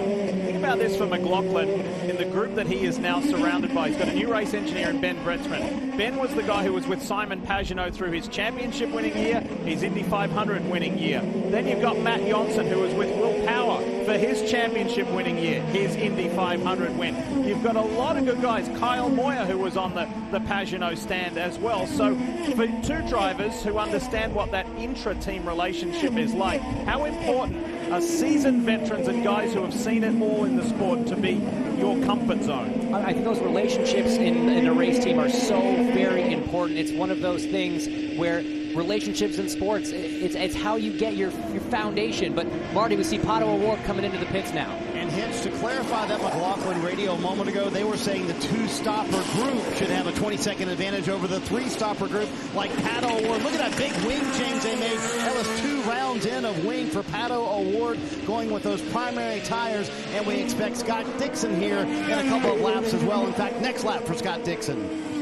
Think about this for McLaughlin in the group that he is now surrounded by. He's got a new race engineer in Ben Bretzman. Ben was the guy who was with Simon Pagenaud through his championship winning year, his Indy 500 winning year. Then you've got Matt Johnson, who was with Will Power for his championship winning year, his Indy 500 win. You've got a lot of good guys. Kyle Moyer, who was on the Pagenaud stand as well. So for two drivers who understand what that intra-team relationship is like, how important are seasoned veterans and guys who have seen it all in the sport to be your comfort zone?
I think those relationships in a race team are so very important. It's one of those things where relationships in sports, it's how you get your foundation. But Marty, we see Pato O'Ward coming into the pits now.
And Hitch, to clarify that McLaughlin radio a moment ago, they were saying the two-stopper group should have a 20-second advantage over the three-stopper group like Pato O'Ward. Look at that big wing change they made. That was 2 rounds in of wing for Pato O'Ward, going with those primary tires. And we expect Scott Dixon here in a couple of laps as well. In fact, next lap for Scott Dixon.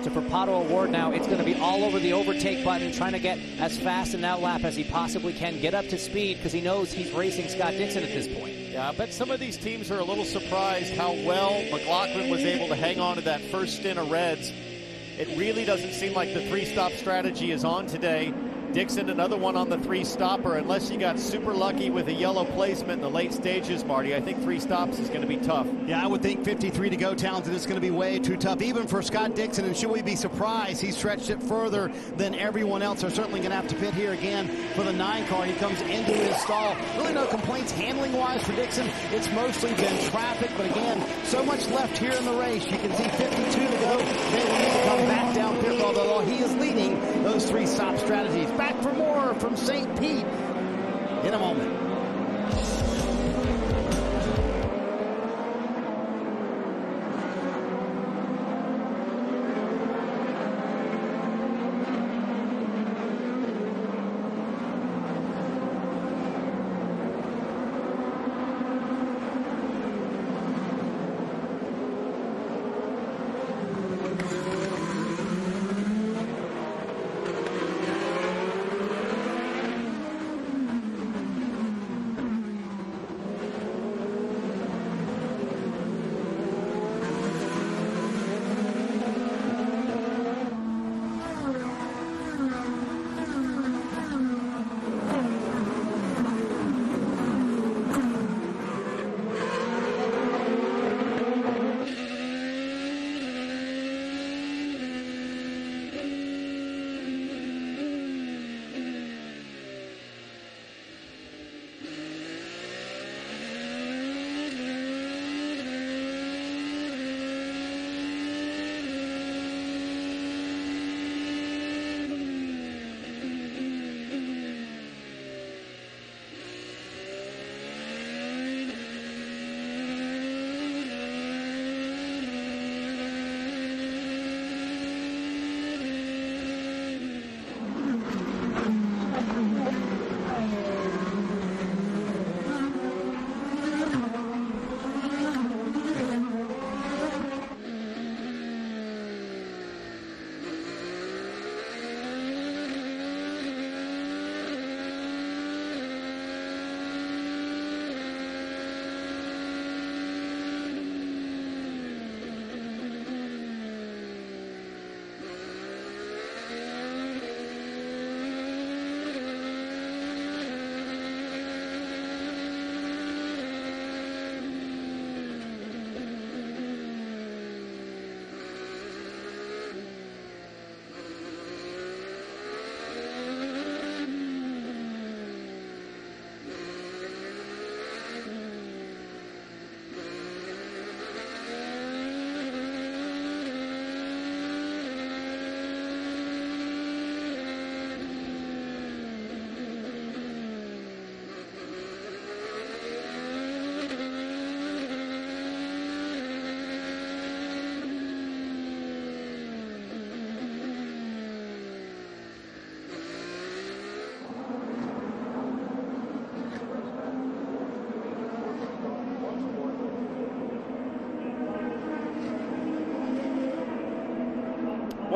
So for Pato O'Ward now, it's going to be all over the overtake button, trying to get as fast in that lap as he possibly can, get up to speed, because he knows he's racing Scott Dixon at this point.
Yeah, I bet some of these teams are a little surprised how well McLaughlin was able to hang on to that first stint of reds. It really doesn't seem like the three-stop strategy is on today. Dixon, another one on the three-stopper. Unless you got super lucky with a yellow placement in the late stages, Marty, I think 3 stops is going to be tough.
Yeah, I would think 53 to go, Townsend. It's going to be way too tough, even for Scott Dixon. And should we be surprised, he stretched it further than everyone else. They're certainly going to have to pit here again for the 9 car. He comes into his stall. Really no complaints handling-wise for Dixon. It's mostly been traffic, but again, so much left here in the race. You can see 52 to go. They will need to come back down pit road, although he is leading those 3-stop strategies. Back for more from St. Pete in a moment.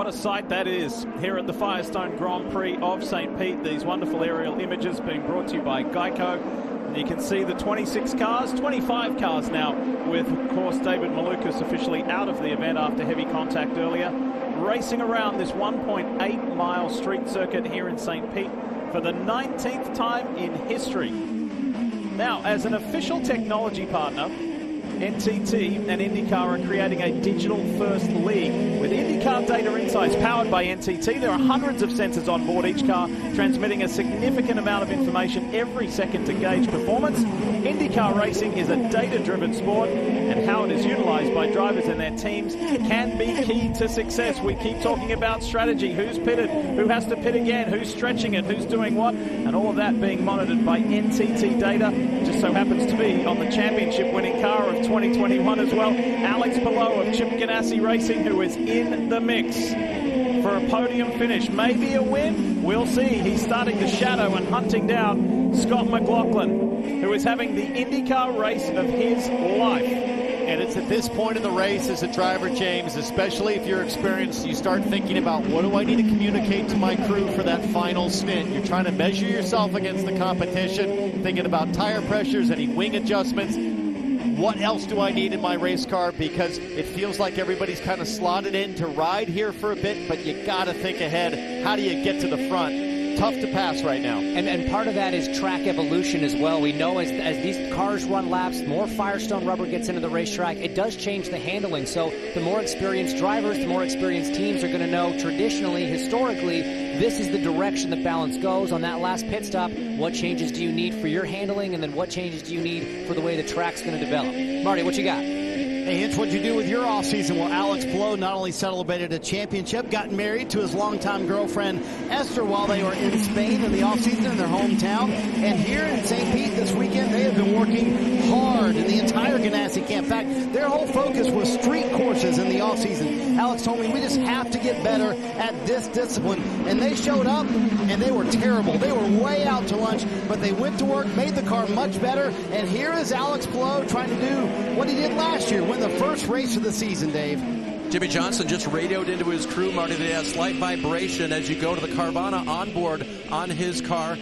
What a sight that is here at the Firestone Grand Prix of St. Pete. These wonderful aerial images being brought to you by Geico. And you can see the 26 cars, 25 cars now, with, of course, David Malukas officially out of the event after heavy contact earlier, racing around this 1.8-mile street circuit here in St. Pete for the 19th time in history. Now, as an official technology partner, NTT and IndyCar are creating a digital-first league with IndyCar data insights powered by NTT. There are hundreds of sensors on board each car, transmitting a significant amount of information every second to gauge performance. IndyCar racing is a data-driven sport, and how it is utilized by drivers and their teams can be key to success. We keep talking about strategy, who's pitted, who has to pit again, who's stretching it, who's doing what, and all of that being monitored by NTT data. It just so happens to be on the championship-winning car of 2021 as well, Alex Palou of Chip Ganassi Racing, who is in the mix for a podium finish. Maybe a win? We'll see. He's starting to shadow and hunting down Scott McLaughlin, who is having the IndyCar race of his life.
And it's at this point in the race as a driver, James, especially if you're experienced, you start thinking about, what do I need to communicate to my crew for that final stint? You're trying to measure yourself against the competition, thinking about tire pressures, any wing adjustments. What else do I need in my race car? Because it feels like everybody's kind of slotted in to ride here for a bit, but you got to think ahead. How do you get to the front? Tough to pass right now.
And part of that is track evolution as well. We know as these cars run laps, more Firestone rubber gets into the racetrack. It does change the handling. So the more experienced drivers, the more experienced teams are going to know traditionally, historically, this is the direction the balance goes. On that last pit stop, what changes do you need for your handling, and then what changes do you need for the way the track's going to develop? Marty, what you got?
Hey, Hinch, what'd you do with your offseason? Well, Alex Palou not only celebrated a championship, got married to his longtime girlfriend, Esther, while they were in Spain in the offseason in their hometown. And here in St. Pete this weekend, they have been working hard in the entire Ganassi camp. In fact, their whole focus was street courses in the offseason. Alex told me, we just have to get better at this discipline. And they showed up, and they were terrible. They were way out to lunch, but they went to work, made the car much better. And here is Alex Palou trying to do what he did last year, win the first race of the season, Dave.
Jimmy Johnson just radioed into his crew, Marty, they had a slight vibration as you go to the Carvana onboard on his car.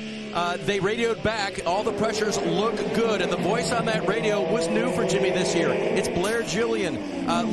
They radioed back, all the pressures look good, and the voice on that radio was new for Jimmy this year. It's Blair Gillian.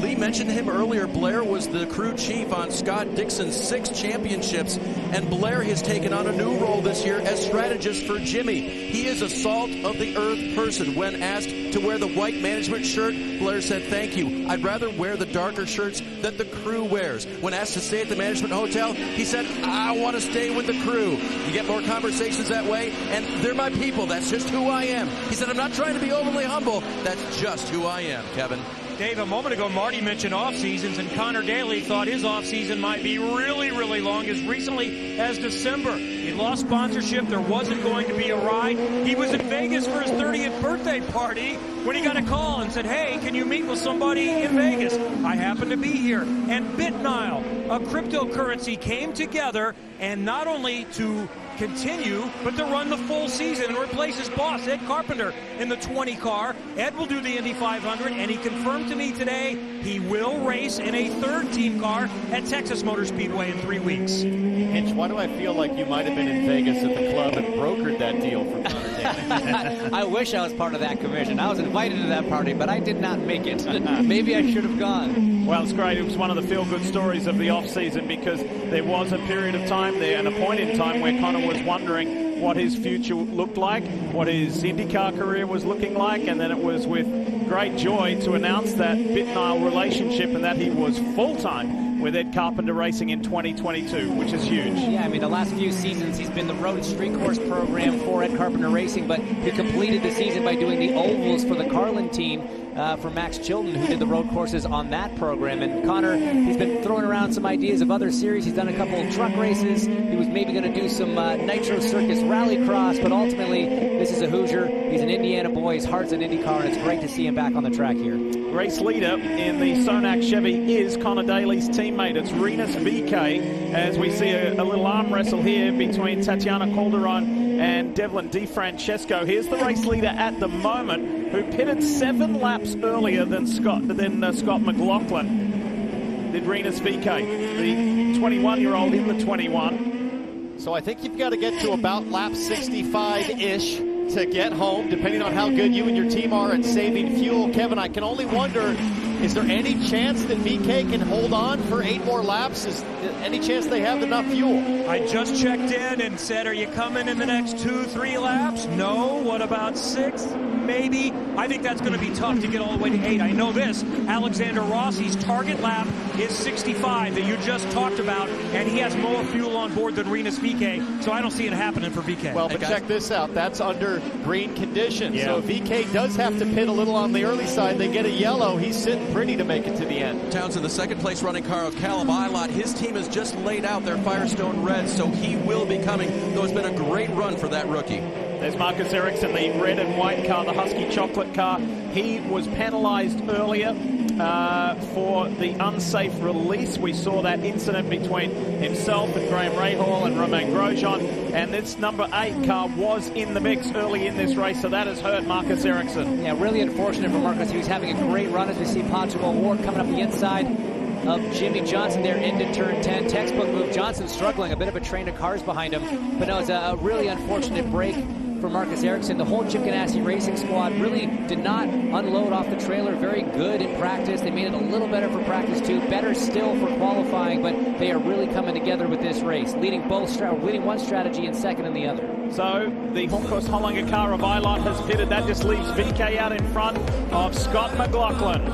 Lee mentioned him earlier. Blair was the crew chief on Scott Dixon's 6 championships, and Blair has taken on a new role this year as strategist for Jimmy. He is a salt-of-the-earth person. When asked to wear the white management shirt, Blair said, "Thank you. I'd rather wear the darker shirts that the crew wears." When asked to stay at the management hotel, he said, "I want to stay with the crew." You get more conversations that way, and they're my people. That's just who I am. He said, "I'm not trying to be overly humble. That's just who I am," Kevin.
Dave, a moment ago, Marty mentioned off seasons, and Connor Daly thought his off season might be really, really long, as recently as December. He lost sponsorship. There wasn't going to be a ride. He was in Vegas for his 30th birthday party when he got a call and said, "Hey, can you meet with somebody in Vegas?" I happen to be here. And BitNile, a cryptocurrency, came together, and not only to continue, but to run the full season and replace his boss, Ed Carpenter, in the 20 car. Ed will do the Indy 500, and he confirmed to me today he will race in a third team car at Texas Motor Speedway in 3 weeks.
Hinch, why do I feel like you might have been in Vegas at the club and brokered that deal for Connor Daly?
I wish I was part of that commission. I was invited to that party, but I did not make it. Maybe I should have gone.
Well, it's great. It was one of the feel-good stories of the off-season, because there was a period of time there and a point in time where Connor was wondering what his future looked like, what his IndyCar career was looking like, and then it was with great joy to announce that BitNile relationship and that he was full-time with Ed Carpenter Racing in 2022, which is huge.
Yeah, I mean, the last few seasons he's been the road street course program for Ed Carpenter Racing, but he completed the season by doing the ovals for the Carlin team for Max Chilton, who did the road courses on that program. And Connor, he's been throwing around some ideas of other series. He's done a couple of truck races. He was maybe going to do some Nitro Circus Rallycross, but ultimately this is a Hoosier. He's an Indiana boy. His heart's an IndyCar, and it's great to see him back on the track here.
Race leader in the Sonac Chevy is Connor Daly's teammate. It's Renus VK, as we see a little arm wrestle here between Tatiana Calderon and Devlin DeFrancesco. Here's the race leader at the moment, who pitted 7 laps earlier than Scott McLaughlin. did Rinus VeeKay, the 21-year-old in the 21.
So I think you've got to get to about lap 65-ish to get home, depending on how good you and your team are at saving fuel. Kevin, I can only wonder, is there any chance that VeeKay can hold on for 8 more laps? Is any chance they have enough fuel?
I just checked in and said, are you coming in the next 2-3 laps? No. What about 6? Maybe. I think that's going to be tough to get all the way to 8. I know this. Alexander Rossi's target lap is 65 that you just talked about, and he has more fuel on board than Rinus VeeKay, so I don't see it happening for VeeKay.
Well, but check this out. That's under green conditions.
Yeah.
So if VeeKay does have to pit a little on the early side, they get a yellow. He's sitting pretty to make it to the end.
Townsend, the second place running car of Callum Ilott. His team has just laid out their Firestone Reds, so he will be coming, though it's been a great run for that rookie.
There's Marcus Ericsson, the red and white car, the Husky chocolate car. He was penalized earlier for the unsafe release. We saw that incident between himself and Graham Rahal and Romain Grosjean, and this number 8 car was in the mix early in this race, so that has hurt Marcus Ericsson.
Yeah, really unfortunate for Marcus. He was having a great run as we see Patrick O'Ward coming up the inside of Jimmy Johnson there into turn 10. Textbook move. Johnson struggling, a bit of a train of cars behind him, but no, it's a really unfortunate break for Marcus Ericsson. The whole Chip Ganassi Racing squad really did not unload off the trailer. Very good in practice. They made it a little better for practice too. Better still for qualifying, but they are really coming together with this race, leading one strategy and second in the other.
So the Hornquist Hollinger car of Ilott has pitted. That just leaves VeeKay out in front of Scott McLaughlin.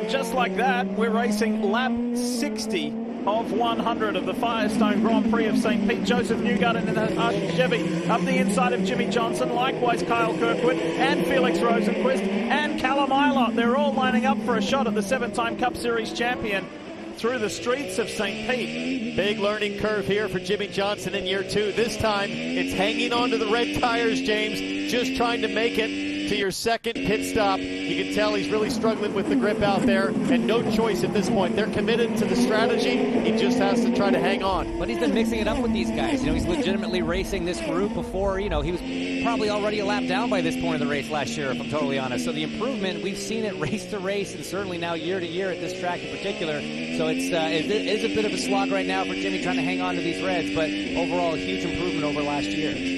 Just like that, we're racing lap 60 of 100 of the Firestone Grand Prix of St. Pete. Joseph Newgarden in a Chevy up the inside of Jimmy Johnson, likewise Kyle Kirkwood and Felix Rosenquist and Callum Ilott. They're all lining up for a shot at the 7-time Cup Series champion through the streets of St. Pete.
Big learning curve here for Jimmy Johnson in year 2. This time, it's hanging on to the red tires, James, just trying to make it to your second pit stop. You can tell he's really struggling with the grip out there, and no choice at this point. They're committed to the strategy. He just has to try to hang on.
But he's been mixing it up with these guys. You know, he's legitimately racing this group before. You know, he was probably already a lap down by this point in the race last year, if I'm totally honest. So the improvement, we've seen it race to race, and certainly now year to year at this track in particular. So it is a bit of a slog right now for Jimmy trying to hang on to these reds, but overall a huge improvement over last year.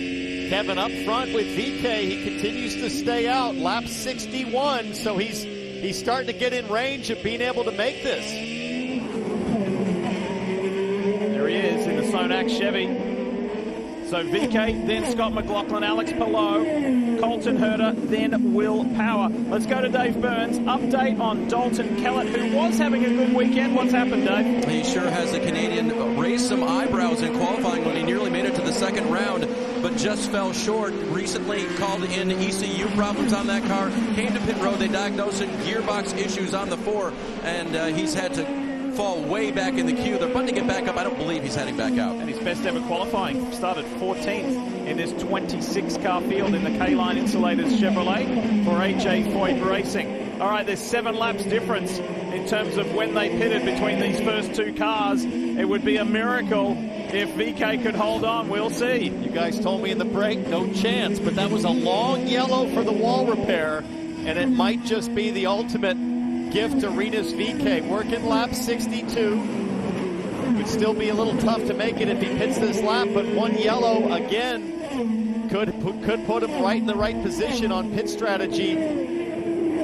Kevin up front with VeeKay. He continues to stay out. Lap 61, so he's he's starting to get in range of being able to make this.
There he is in the Sonax Chevy. So VK, then Scott McLaughlin, Alex Palou, Colton Herta, then Will Power. Let's go to Dave Burns. Update on Dalton Kellett, who was having a good weekend. What's happened, Dave?
He sure has. The Canadian raised some eyebrows in qualifying when he nearly made it to the second round, but just fell short. Recently called in ECU problems on that car. Came to pit road. They diagnosed some gearbox issues on the 4, and he's had to fall way back in the queue. They're putting to get back up. I don't believe he's heading back out.
And his best ever qualifying started 14th in this 26-car field in the K-Line Insulators Chevrolet for AJ Foyt Racing. All right, there's 7 laps difference in terms of when they pitted between these first 2 cars. It would be a miracle if VK could hold on. We'll see.
You guys told me in the break, no chance, but that was a long yellow for the wall repair, and it might just be the ultimate gift to Rinus VK. Working lap 62. Would still be a little tough to make it if he pits this lap, but 1 yellow again could put him right in the right position on pit strategy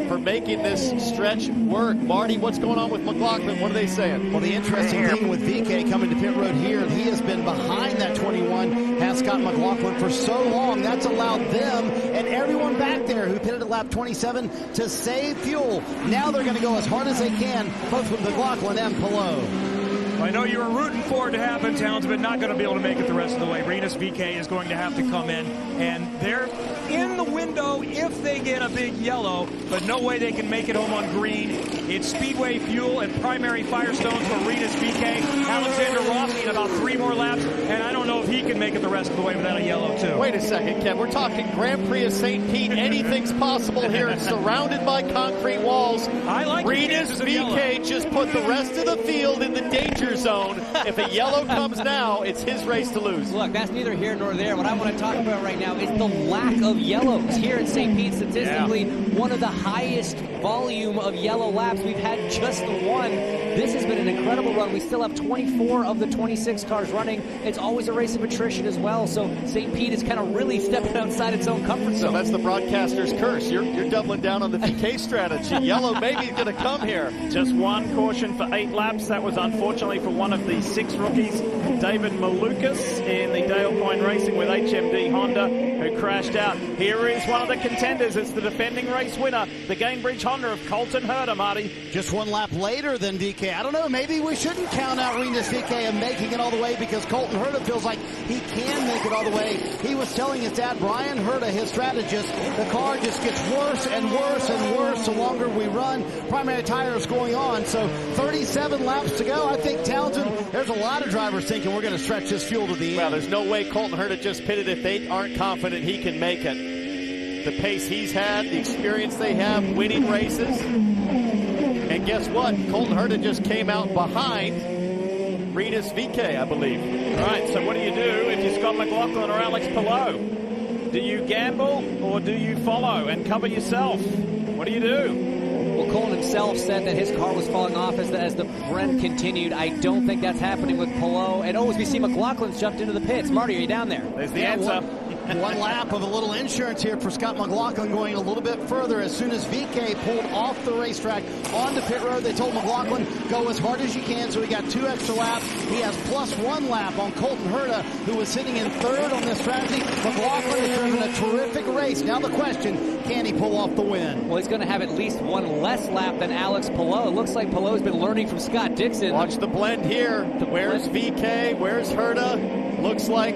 for making this stretch work. Marty, what's going on with McLaughlin? What are they saying?
Well, the interesting thing with VK coming to pit road here, he has been behind that 21, has Scott McLaughlin for so long. That's allowed them and everyone back there who pitted at lap 27 to save fuel. Now they're going to go as hard as they can, both with McLaughlin and Palou.
I know you were rooting for it to happen, Towns, but not going to be able to make it the rest of the way. Rinus VK is going to have to come in, and they're in the window if they get a big yellow, but no way they can make it home on green. It's Speedway fuel and primary Firestones for Rinus VK. Alexander Rossi in about 3 more laps, and I don't know if he can make it the rest of the way without a yellow, too.
Wait a second, Ken. We're talking Grand Prix of St. Pete. Anything's possible here. It's surrounded by concrete walls.
I like
Rinus VK just put the rest of the field in the danger zone. If a yellow comes now, it's his race to lose.
Look, that's neither here nor there. What I want to talk about right now is the lack of yellows here at St. Pete. Statistically, one of the highest volume of yellow laps. We've had just the 1. This has been an incredible run. We still have 24 of the 26 cars running. It's always a race of attrition as well. So St. Pete is kind of really stepping outside its own comfort zone.
So that's the broadcaster's curse. You're doubling down on the VK strategy. Yellow maybe going to come here.
Just 1 caution for 8 laps. That was unfortunately for one of the 6 rookies, David Malukas in the Dale Coyne Racing with HMD Honda, who crashed out. Here is one of the contenders. It's the defending race winner, the Gainbridge Honda of Colton Herta, Marty.
Just 1 lap later than VK. I don't know, maybe we shouldn't count out Rinus VK and making it all the way because Colton Herta feels like he can make it all the way. He was telling his dad, Brian Herta, his strategist, the car just gets worse and worse and worse the longer we run. Primary tires going on, so 37 laps to go. I think Townsend, there's a lot of drivers thinking we're going to stretch this fuel to the end.
Well, there's no way Colton Herta just pitted if they aren't confident he can make it. The pace he's had, the experience they have, winning races. And guess what? Colton Herta just came out behind Rinus VK, I believe.
All right, so what do you do if you're Scott McLaughlin or Alex Palou? Do you gamble or do you follow and cover yourself? What do you do?
Well, Colton himself said that his car was falling off as the run continued. I don't think that's happening with Palou. And as we see, McLaughlin's jumped into the pits. Marty, are you down there?
There's the answer.
One lap of a little insurance here for Scott McLaughlin going a little bit further. As soon as VK pulled off the racetrack onto pit road, they told McLaughlin, go as hard as you can, so he got 2 extra laps. He has plus 1 lap on Colton Herta, who was sitting in 3rd on this strategy. McLaughlin has driven a terrific race. Now the question, can he pull off the win?
Well, he's going to have at least 1 less lap than Alex Palou. It looks like Palou's been learning from Scott Dixon.
Watch the blend here. Where's VK? Where's Herta? Looks like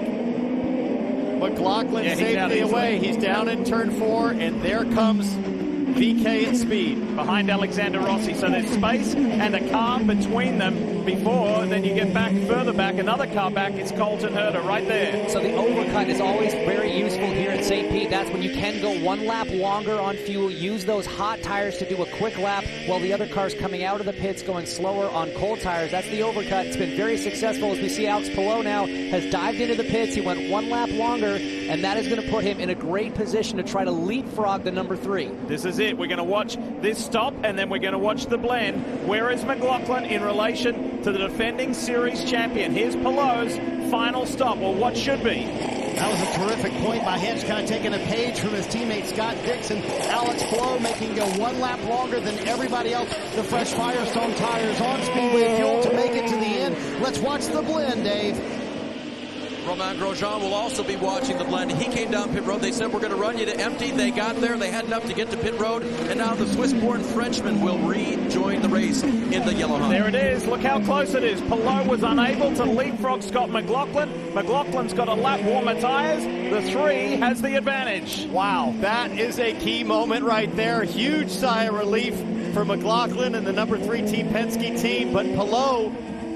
McLaughlin safely away. He's down in turn 4, and there comes VK at speed.
Behind Alexander Rossi. So there's space and a car between them before, and then you get back further back, another car back. It's Colton Herta right there.
So the overcut is always very useful here at St. Pete. That's when you can go 1 lap longer on fuel, use those hot tires to do a quick lap while the other car's coming out of the pits going slower on cold tires. That's the overcut. It's been very successful. As we see, Alex Palou now has dived into the pits. He went 1 lap longer, and that is going to put him in a great position to try to leapfrog the number 3.
This is it. We're going to watch this stop, and then we're going to watch the blend. Where is McLaughlin in relation to the defending series champion? Here's Palou's final stop, or what should be.
That was a terrific point by Hinch, kind of taking a page from his teammate Scott Dixon. Alex Palou making go 1 lap longer than everybody else. The fresh Firestone tires on Speedway fuel to make it to the end. Let's watch the blend, Dave.
Romain Grosjean will also be watching the blend. He came down pit road. They said, we're going to run you to empty. They got there. They had enough to get to pit road. And now the Swiss-born Frenchman will rejoin the race in the yellow Honda.
There it is. Look how close it is. Palou was unable to leapfrog Scott McLaughlin. McLaughlin's got a lap warmer tires. The 3 has the advantage.
Wow, that is a key moment right there. Huge sigh of relief for McLaughlin and the number 3 Team Penske team. But Palou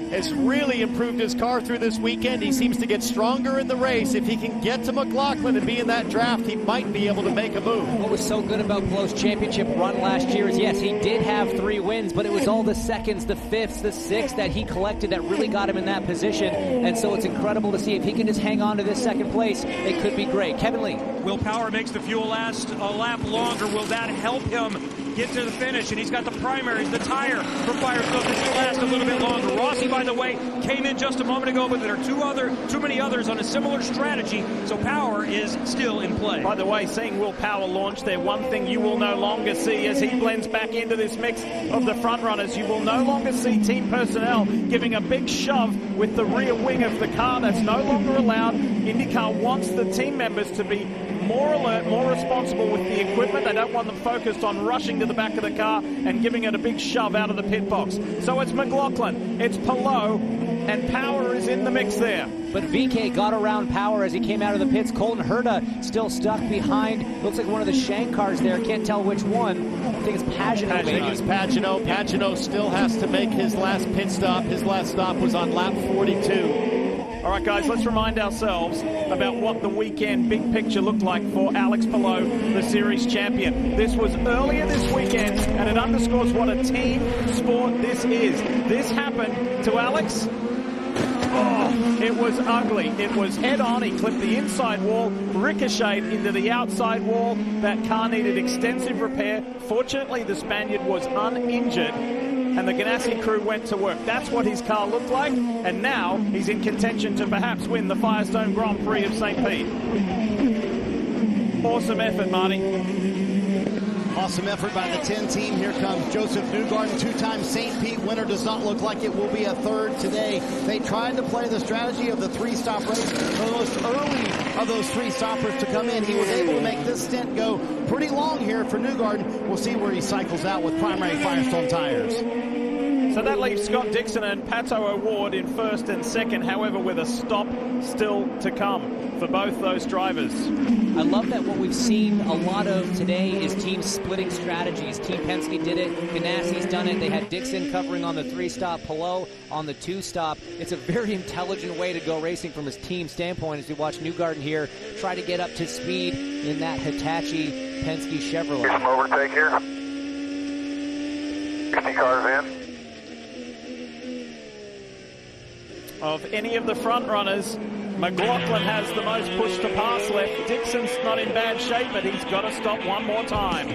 has really improved his car through this weekend. He seems to get stronger in the race. If he can get to McLaughlin and be in that draft, he might be able to make a move.
What was so good about Palou's championship run last year is, yes, he did have 3 wins, but it was all the seconds, the fifths, the sixths that he collected that really got him in that position. And so it's incredible to see if he can just hang on to this second place, it could be great. Kevin Lee.
Will power makes the fuel last a lap longer. Will that help him get to the finish? And he's got the primaries, the tire for Firestone to last a little bit longer. Rossi, by the way, came in just a moment ago, but there are too many others on a similar strategy, so power is still in play.
By the way, seeing Will Power launch there, one thing you will no longer see as he blends back into this mix of the front runners, you will no longer see team personnel giving a big shove with the rear wing of the car. That's no longer allowed. IndyCar wants the team members to be more alert, more responsible with the equipment. They don't want them focused on rushing to the back of the car and giving it a big shove out of the pit box. So it's McLaughlin, it's Palou, and Power is in the mix there.
But VK got around Power as he came out of the pits. Colton Herta still stuck behind. Looks like one of the Shank cars there. Can't tell which one. I think it's Pagenaud.
I think it's Pagenaud. Pagenaud still has to make his last pit stop. His last stop was on lap 42.
All right, guys, let's remind ourselves about what the weekend big picture looked like for Alex Palou, the series champion. This was earlier this weekend, and it underscores what a team sport this is. This happened to Alex. Oh, it was ugly. It was head-on. He clipped the inside wall, ricocheted into the outside wall. That car needed extensive repair. Fortunately, the Spaniard was uninjured, and the Ganassi crew went to work. That's what his car looked like, and now he's in contention to perhaps win the Firestone Grand Prix of St. Pete. Awesome effort, Marty.
Awesome effort by the 10 team. Here comes Joseph Newgarden, 2-time St. Pete winner. Does not look like it will be a third today. They tried to play the strategy of the 3-stop race. The most early of those 3-stoppers to come in. He was able to make this stint go pretty long here for Newgarden. We'll see where he cycles out with primary Firestone tires.
So that leaves Scott Dixon and Pato O'Ward in first and second, however, with a stop still to come for both those drivers.
I love that what we've seen a lot of today is teams splitting strategies. Team Penske did it. Ganassi's done it. They had Dixon covering on the 3-stop, Palou on the 2-stop. It's a very intelligent way to go racing from his team standpoint as we watch Newgarden here try to get up to speed in that Hitachi Penske Chevrolet.
Here's some overtake here. 50 cars in.
Of any of the front runners, McLaughlin has the most push to pass left. Dixon's not in bad shape, but he's got to stop one more time.